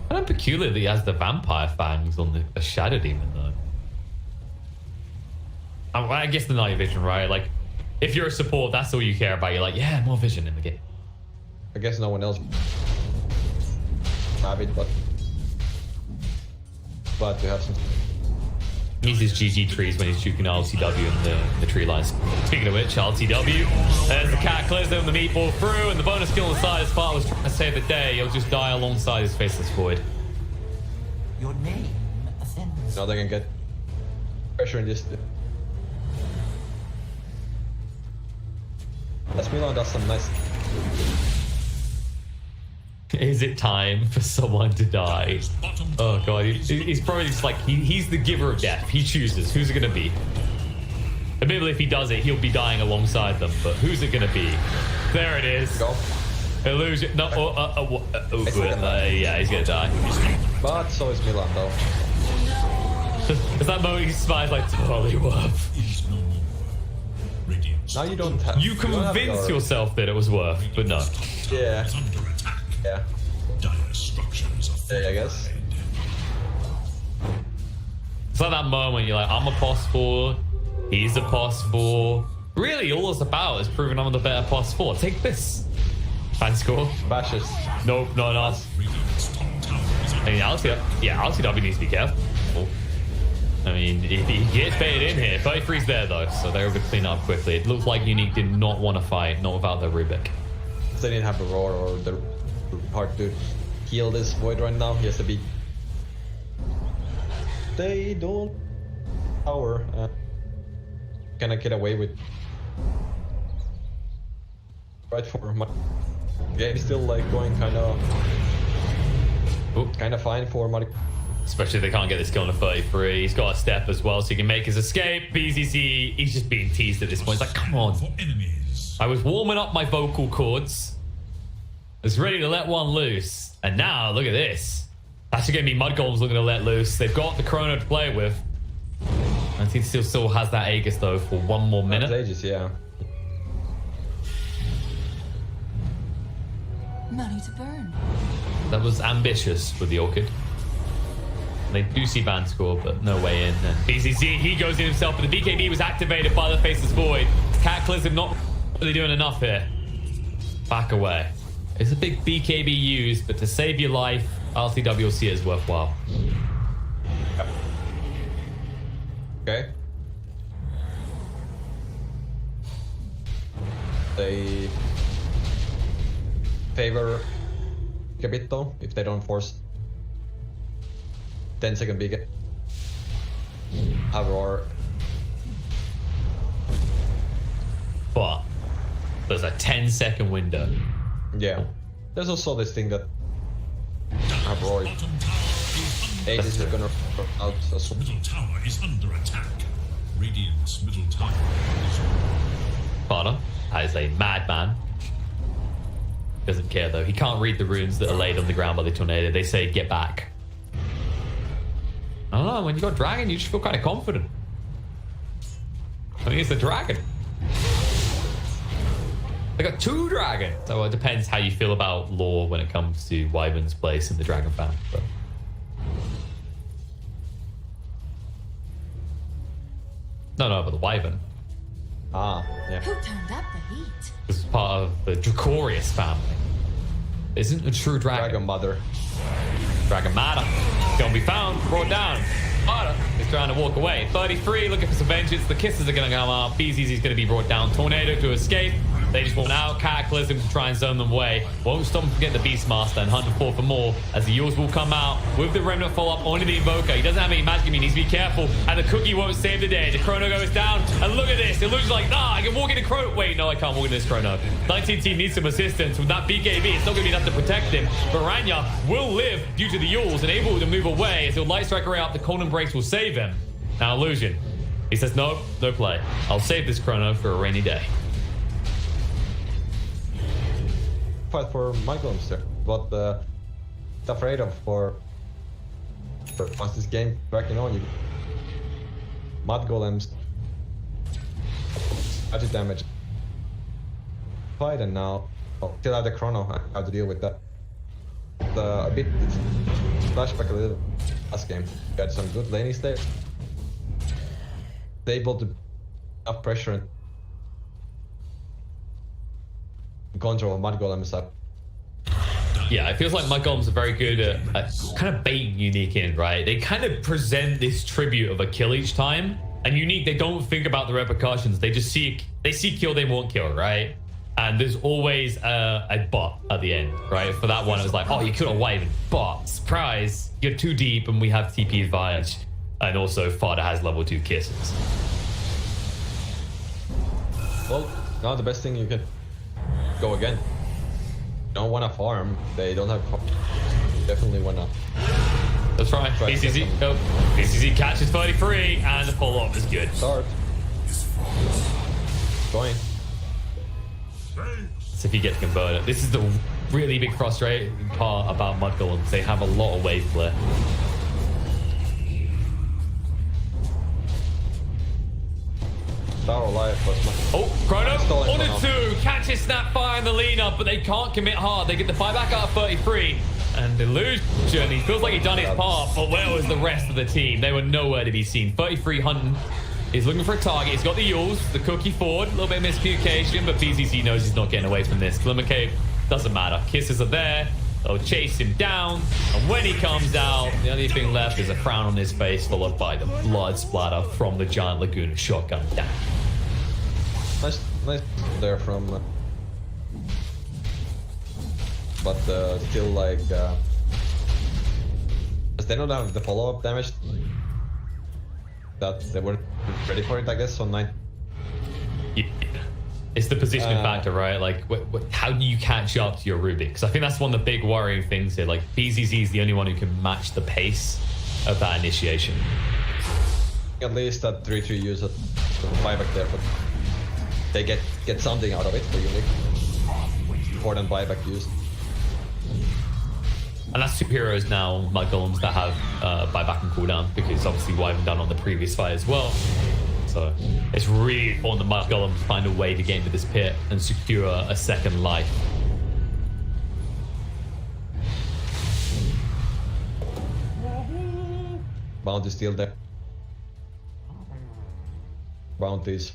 Kind of peculiar that he has the vampire fangs on the shadow demon though. I guess the night vision, right? Like, if you're a support, that's all you care about. You're like, yeah, more vision in the game. I guess no one else have it, but to have some. He's his GG trees when he's juking LTW in the tree lines. Speaking of which, LTW, there's the Cataclysm, the meatball through, and the bonus kill on the side as Spark was trying to save the day. He'll just die alongside his faceless void. Your name offends. Now they can get pressure in this. Let's Milan does some nice. Is it time for someone to die? Oh god, he's probably just like, he's the giver of death. He chooses who's it gonna be. Admittedly, if he does it, he'll be dying alongside them, but who's it gonna be? There it is. Go. Illusion. No, yeah, he's gonna die. But so is Milan though. It's that moment he smiles like, totally worth. Now you don't have. You convince yourself that it was worth, but no. Yeah. Yeah. Yeah, I guess. It's like that moment you're like, I'm a pos 4, he's a pos 4. Really, all it's about is proving I'm the better pos 4. Take this. Fan score. Bashes. Nope, not enough. I mean, LTW needs to be careful. I mean, if he gets baited in here, 33's there though, so they're able to clean up quickly. It looks like Unique did not want to fight, not without the Rubik. They didn't have the roar or the hard to heal this void right now. He has to be. They don't power. Can I get away with? Right for my game still like going kind of fine for my. Especially if they can't get this kill on a 33. He's got a step as well, so he can make his escape. BZZ, he's just being teased at this point. He's like, come on. I was warming up my vocal cords. I was ready to let one loose. And now, look at this. Actually going to be MUDGOLEMS looking to let loose. They've got the chrono to play with. I think still has that Aegis, though, for one more minute. Aegis, yeah. Money to burn. That was ambitious with the Orchid. They do see Van score, but no way in. And BCC, he goes in himself, but the BKB was activated by the Faceless Void. Cataclysm not really doing enough here. Back away. It's a big BKB used, but to save your life, LTW will see it as worthwhile. Yep. Okay. They favor a bit though, if they don't force 10-second BK. Have roar. But there's a 10-second window. Yeah. There's also this thing that have roar. Aegis is gonna run out as well. Middle tower is under attack. Radiant's middle tower is Barter is a madman. Doesn't care though. He can't read the runes that are laid on the ground by the tornado. They say get back. I don't know, when you got dragon, you just feel kind of confident. I mean, it's the dragon. They got 2 dragons. So it depends how you feel about lore when it comes to Wyvern's place in the dragon family. But... No, but the Wyvern. Ah, yeah. Who turned up the heat? This is part of the Dracorius family. Isn't a true dragon. Dragon mother. Dragon Mata. Gonna be found, brought down. Mata is trying to walk away. 33, looking for some vengeance. The kisses are gonna come out. BZZ is gonna be brought down. Tornado to escape. They just want out Cataclysm to try and zone them away. Won't stop them from getting the Beastmaster and hunting for more as the Yules will come out with the Remnant follow-up onto the Invoker. He doesn't have any magic, he needs to be careful. And the Cookie won't save the day. The Chrono goes down. And look at this. It looks like, I can walk into Chrono. Wait, no, I can't walk into this Chrono. 19 team needs some assistance. With that BKB, it's not going to be enough to protect him. But Ranya will live due to the Yules and able to move away. As he'll Light Strike array up, the Cold Embrace will save him. Now, Illusion. He says, no play. I'll save this Chrono for a rainy day. Fight for MUDGOLEMS there. What afraid of for once this game cracking on you. MUDGOLEMS magic damage. Fight and now still have the Chrono. How to deal with that. A bit flashback a little last game. Got some good laning there. Able to up pressure and control MUDGOLEMS up. Yeah, it feels like MUDGOLEMS are very good at kind of baiting Unique in, right? They kind of present this tribute of a kill each time, and Unique, they don't think about the repercussions. They just see kill, they won't kill, right? And there's always a bot at the end, right? For that one, it was like, oh, you killed a Wyvern, but surprise, you're too deep, and we have TP advantage. And also, Fada has level 2 kisses. Well, now the best thing you can go again. Don't want to farm. They don't have. Definitely want to. That's right. BCZ. Oh, BCZ catches 33, and the follow-up is good. Start. Going. So if you get to convert it, this is the really big frustrating part about MUDGOLEMS. They have a lot of wave flare. Oh, Chrono on the 2, catches Snapfire in the lead up, but they can't commit hard. They get the fight back out of 33. And Illusion, he feels like he's done his part, but where was the rest of the team? They were nowhere to be seen. 33 hunting. He's looking for a target. He's got the Yules, the Cookie forward, a little bit of miscommunication, but BZZ knows he's not getting away from this. Glimmer Cave doesn't matter. Kisses are there. They'll chase him down, and when he comes out, the only thing left is a frown on his face, followed by the blood splatter from the Giant Laguna shotgun down. Nice there from, but still like, they don't have the follow-up damage that they weren't ready for it, I guess. On 9. Yeah. It's the positioning factor, right? Like, how do you catch up to your Rubik? Because I think that's one of the big worrying things here. Like, BZZ is the only one who can match the pace of that initiation. At least that 3-2 use it, the buyback there, but they get something out of it for Unique. More than buyback use. And that's 2 heroes now, MUDGOLEMS, that have buyback and cooldown, because obviously Wyvern done on the previous fight as well. So it's really important that MUDGOLEMS find a way to get into this pit and secure a second life. Bounty still there. Bounties.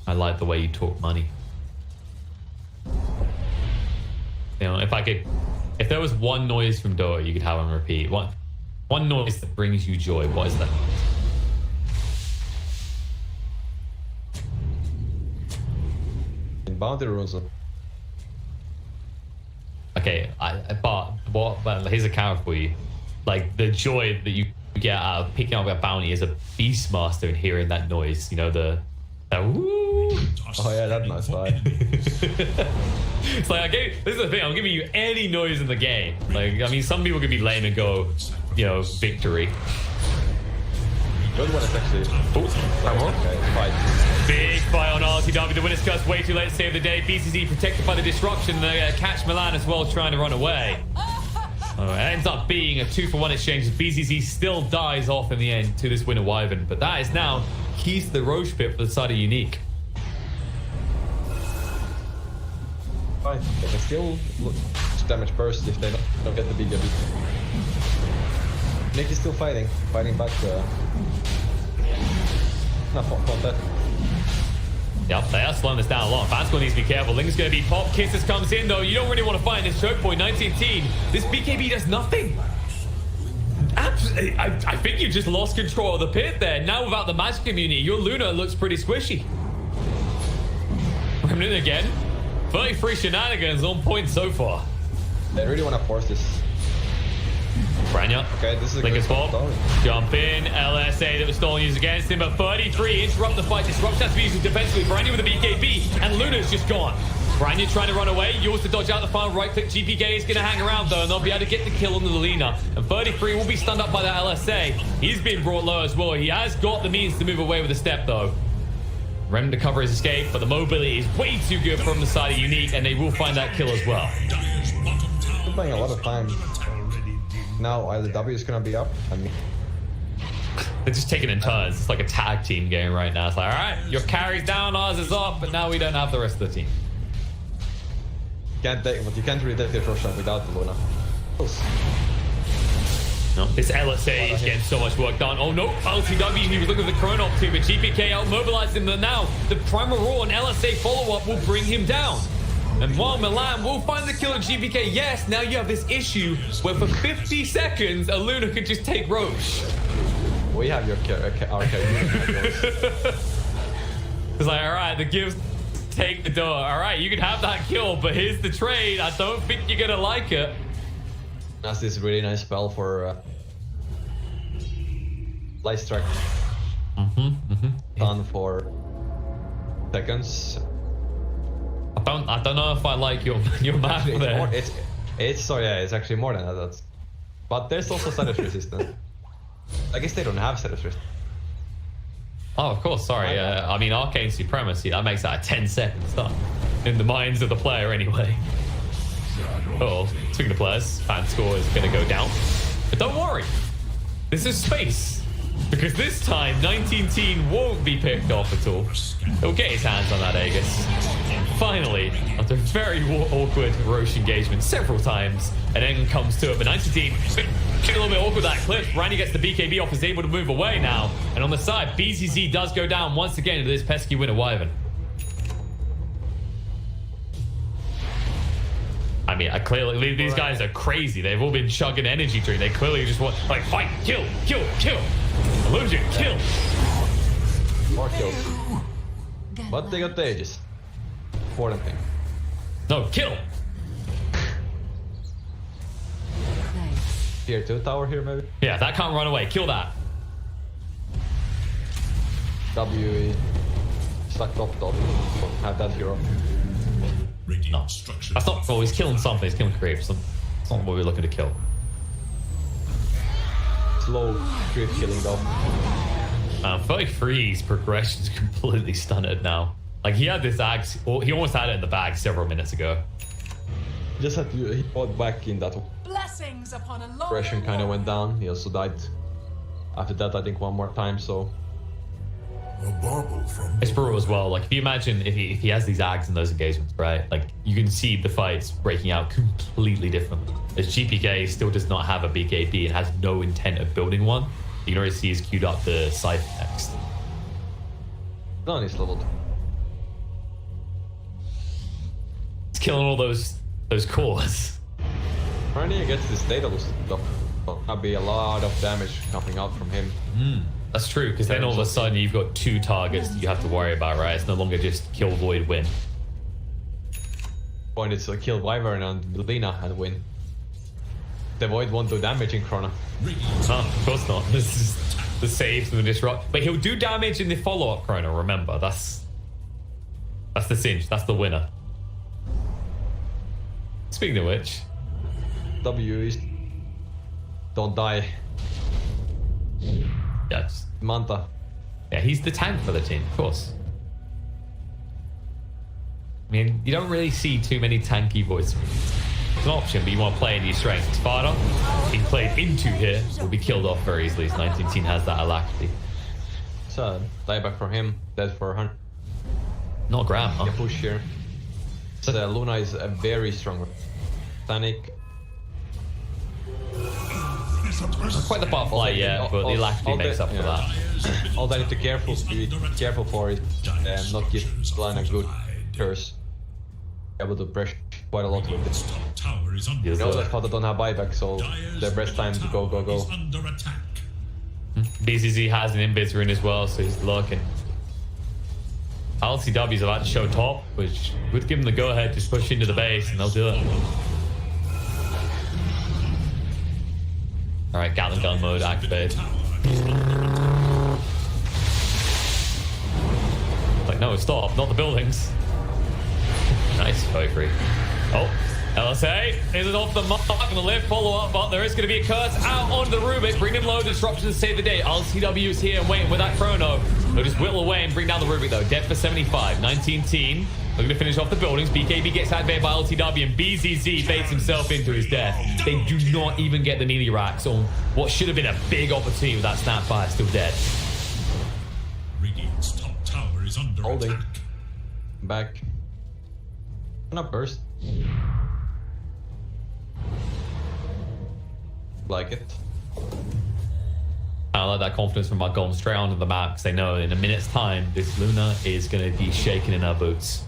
I like the way you talk money. You know, if there was one noise from Dota you could have on repeat, one noise that brings you joy, what is that? In bounty runes. Okay, but here's a counter for you. Like, the joy that you get out of picking up a bounty as a Beastmaster and hearing that noise, you know, that woo. Oh yeah, that's nice vibe. It's like, this is the thing, I'm giving you any noise in the game. Like, I mean, some people could be lame and go, you know, victory. Good one is actually. Okay, fight. Big fight on RTW. The winner's curse way too late to save the day. BCZ protected by the disruption. They catch Milan as well, trying to run away. It ends up being a 2-for-1 exchange. BCZ still dies off in the end to this winner Wyvern, but that is now keys to the Roche pit for the side of Unique. Fine, they can still damage burst if they don't get the big beat. Nick is still fighting back. Not from that. Yep, they are slowing this down a lot. Vanskor needs to be careful. Ling's going to be popped. Kisses comes in, though. You don't really want to fight this choke point. 19-18. This BKB does nothing. I think you just lost control of the pit there. Now without the magic immunity, your Luna looks pretty squishy. Remnant again. 33 shenanigans on point so far. They really want to force this. Branya. Okay, this is a Lincoln's good fault. Jump in. LSA that was stolen used against him, but 33 interrupt the fight. Disruption has to be used defensively. Branya with a BKB, and Luna's just gone. Branya trying to run away. Yours to dodge out the final right click. GPK is going to hang around though, and they'll be able to get the kill on the Lina. And 33 will be stunned up by that LSA. He's been brought low as well. He has got the means to move away with a step though. Remnant to cover his escape, but the mobility is way too good from the side of Unique, and they will find that kill as well. They're playing a lot of time. Now either W is gonna be up. They're just taking in turns. It's like a tag team game right now. It's like, all right, your carry's down, ours is up, but now we don't have the rest of the team. But you can't really take the first shot without the Luna. No, this LSA is getting so much work done. Oh no, LTW, he was looking for the Chrono too, but GPK out-mobilized him. But now the Primal Roar and LSA follow-up will bring him down. And while Milan will find the kill on GPK, yes, now you have this issue where for 50 seconds, a Luna could just take Roche. We have our character. It's like, all right, the gives take the door. All right, you can have that kill, but here's the trade. I don't think you're going to like it. That's this really nice spell for Light Strike. Done for seconds. I don't know if I like your map there. It's actually more than that. But there's also status resistance. I guess they don't have status resistance. Oh, of course, sorry. I mean, Arcane Supremacy, that makes that a 10-second stun in the minds of the player anyway. Oh, speaking of players, fan score is going to go down. But don't worry, this is space. Because this time, 19-teen won't be picked off at all. He'll get his hands on that Aegis. Finally, after a very awkward Roche engagement several times, an end comes to it. But 19-teen, a little bit awkward that clip. Randy gets the BKB off, is able to move away now. And on the side, BCZ does go down once again to this pesky winner Wyvern. I mean, clearly these guys are crazy. They've all been chugging energy drink. They clearly just want, like, fight, kill, kill, kill. Illusion, kill. More kills. But they got the Aegis. Important thing. No, kill. Tier 2 tower here, maybe? Yeah, that can't run away. Kill that. W is stuck top. Have that hero. No. That's not. Well, he's killing something. He's killing creeps. That's not what we're looking to kill. Slow creep killing though. 33's progression is completely stunted now. Like he had this axe, he almost had it in the bag several minutes ago. Just had to, he fought back in that Blessings upon a long progression kind of went down. He also died after that, I think, one more time. So it's brutal as well. Like if you imagine if he has these ags in those engagements, right? Like you can see the fights breaking out completely differently. As GPK still does not have a BKB and has no intent of building one. You can already see he's queued up the Scythe next. No, he's leveled. He's killing all those cores. Apparently against this data boost stuff, there'll be a lot of damage coming out from him. That's true, because then all of a sudden you've got two targets that you have to worry about, right? It's no longer just kill, void, win. Point is to kill Wyvern and Lina and win. The void won't do damage in Chrono. No, of course not. This is the saves and the disrupt. But he'll do damage in the follow-up Chrono, remember. That's the cinch. That's the winner. Speaking of which, W is don't die. Yes. Manta. Yeah, he's the tank for the team, of course. I mean, you don't really see too many tanky voice. It's an option, but you want to play into your strengths. Sparta, being played into here, will be killed off very easily. 19 has that alacrity. It's a dieback for him, dead for 100. Not Graham, huh? Yeah, push here. So Luna is a very strong Panic. Not quite the butterfly yet, but the alacrity makes up for that. All they need to be careful for is not get line a good curse. Able to pressure quite a lot with this. You know that Fata don't have buyback, so their best time to go. BZZ has an invis rune as well, so he's looking. LCW is about to show top, which would give him the go-ahead to push into the base, and they'll do it. Alright, Gatling gun mode activated. Like, no, stop, not the buildings. Nice, very free. Oh, LSA is it off the mark on the lift follow-up, but there is going to be a curse out onto the Rubik. Bring in low disruption to save the day. LCW is here and waiting with that chrono. They'll just whittle away and bring down the Rubik though. Dead for 75. 19 team. Looking to finish off the buildings. BKB gets activated by LTW and BZZ baits himself into his death. They do not even get the melee racks on what should have been a big opportunity with that snapfire still dead. Radiant's top tower is under Holding. attack. Back. Not burst. Like it. I like that confidence from MUDGOLEMS straight onto the map because they know in a minute's time this Luna is going to be shaking in her boots.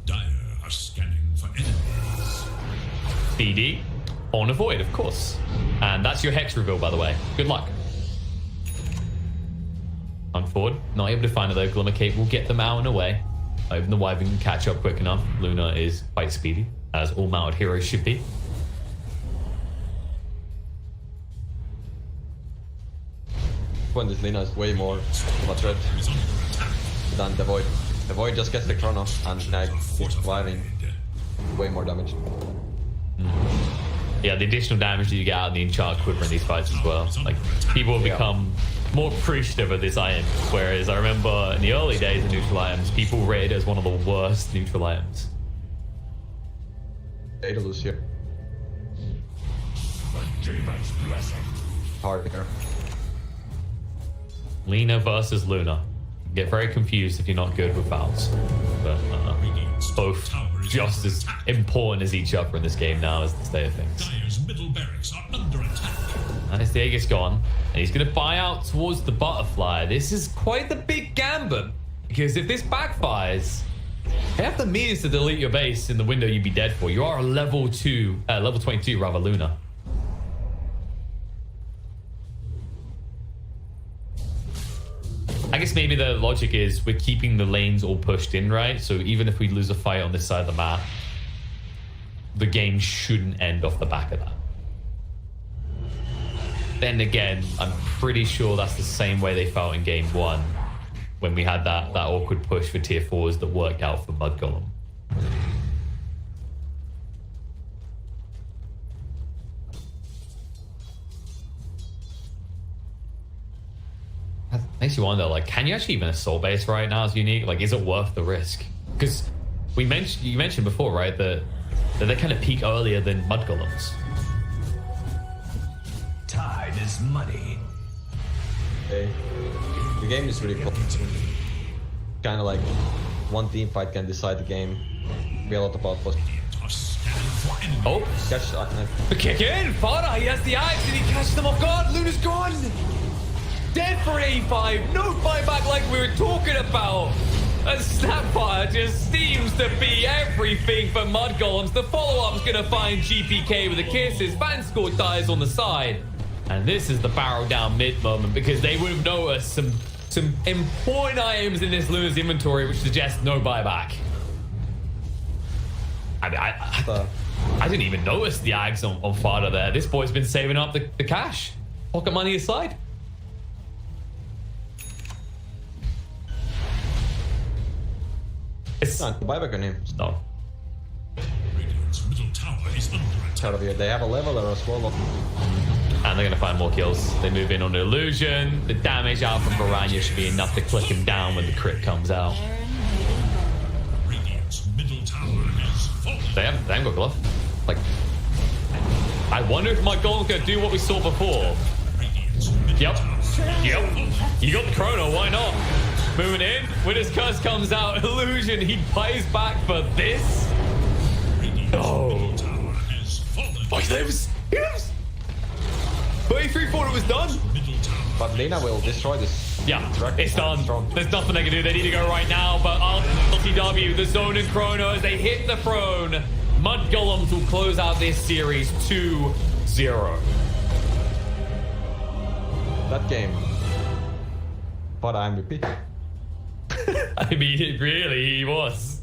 Dire are scanning for enemies. BD on a void, of course. And that's your hex reveal, by the way. Good luck. On forward, not able to find it though. Glimmer Cape will get them out and away. Even the Wyvern can catch up quick enough. Luna is quite speedy, as all mounted heroes should be. When this Lina is way more of a threat than the Void. The Void just gets the chrono and Nag is surviving way more damage. Yeah, the additional damage that you get out of the enchant quiver in these fights as well. Like, people have become more appreciative of this item, whereas I remember in the early days of neutral items, people rated it as one of the worst neutral items. Data lose here. Hard here. Lina versus Luna. Get very confused if you're not good with fouls. But both just as important as each other in this game now as the state of things. Dire's middle barracks are under attack. Nice, the egg is gone. And he's going to buy out towards the butterfly. This is quite the big gambit. Because if this backfires, you have the means to delete your base in the window you'd be dead for. You are a level 22 rather, Luna. I guess maybe the logic is we're keeping the lanes all pushed in, right? So even if we lose a fight on this side of the map, the game shouldn't end off the back of that. Then again, I'm pretty sure that's the same way they felt in game 1 when we had that awkward push for tier 4s that worked out for MUDGOLEM. That makes you wonder, like, can you actually even assault base right now as unique? Like, is it worth the risk? Because you mentioned before, right, that they kind of peak earlier than MUDGOLEMS. Time is money. Okay. The game is really cool. Kind of like one team fight can decide the game. Be a lot about post. Oh, catch the kick in! Fada, he has the axe and he catches them off guard. Luna's gone! Dead for 85, no buyback like we were talking about. And Snapfire just seems to be everything for MUDGOLEMS. The follow-up's gonna find GPK with the kisses. Vanscourt dies on the side. And this is the barrel down mid moment because they would have noticed some important items in this Luna's inventory which suggest no buyback. I mean, I didn't even notice the ags on Fada there. This boy's been saving up the cash. Pocket money aside. It's not buyback on him. No. Radiant's middle tower is under attack. Out of here. They have a leveler as well. And they're going to find more kills. They move in on the illusion. The damage out from Baranya should be enough to click him down when the crit comes out. Radiant's middle They haven't got glove. Like, I wonder if MUDGOLEM's gonna do what we saw before. Yep. You got the chrono, why not? Moving in, when his curse comes out, illusion, he plays back for this. Oh. Oh, he lives! He lives! 33 thought it was done. But Lena will destroy this. Yeah, it's done. There's nothing they can do. They need to go right now. But LTW, the zone and chrono, as they hit the throne, MUDGOLEMS will close out this series 2-0. That game. But I'm repeating. I mean, really, he was.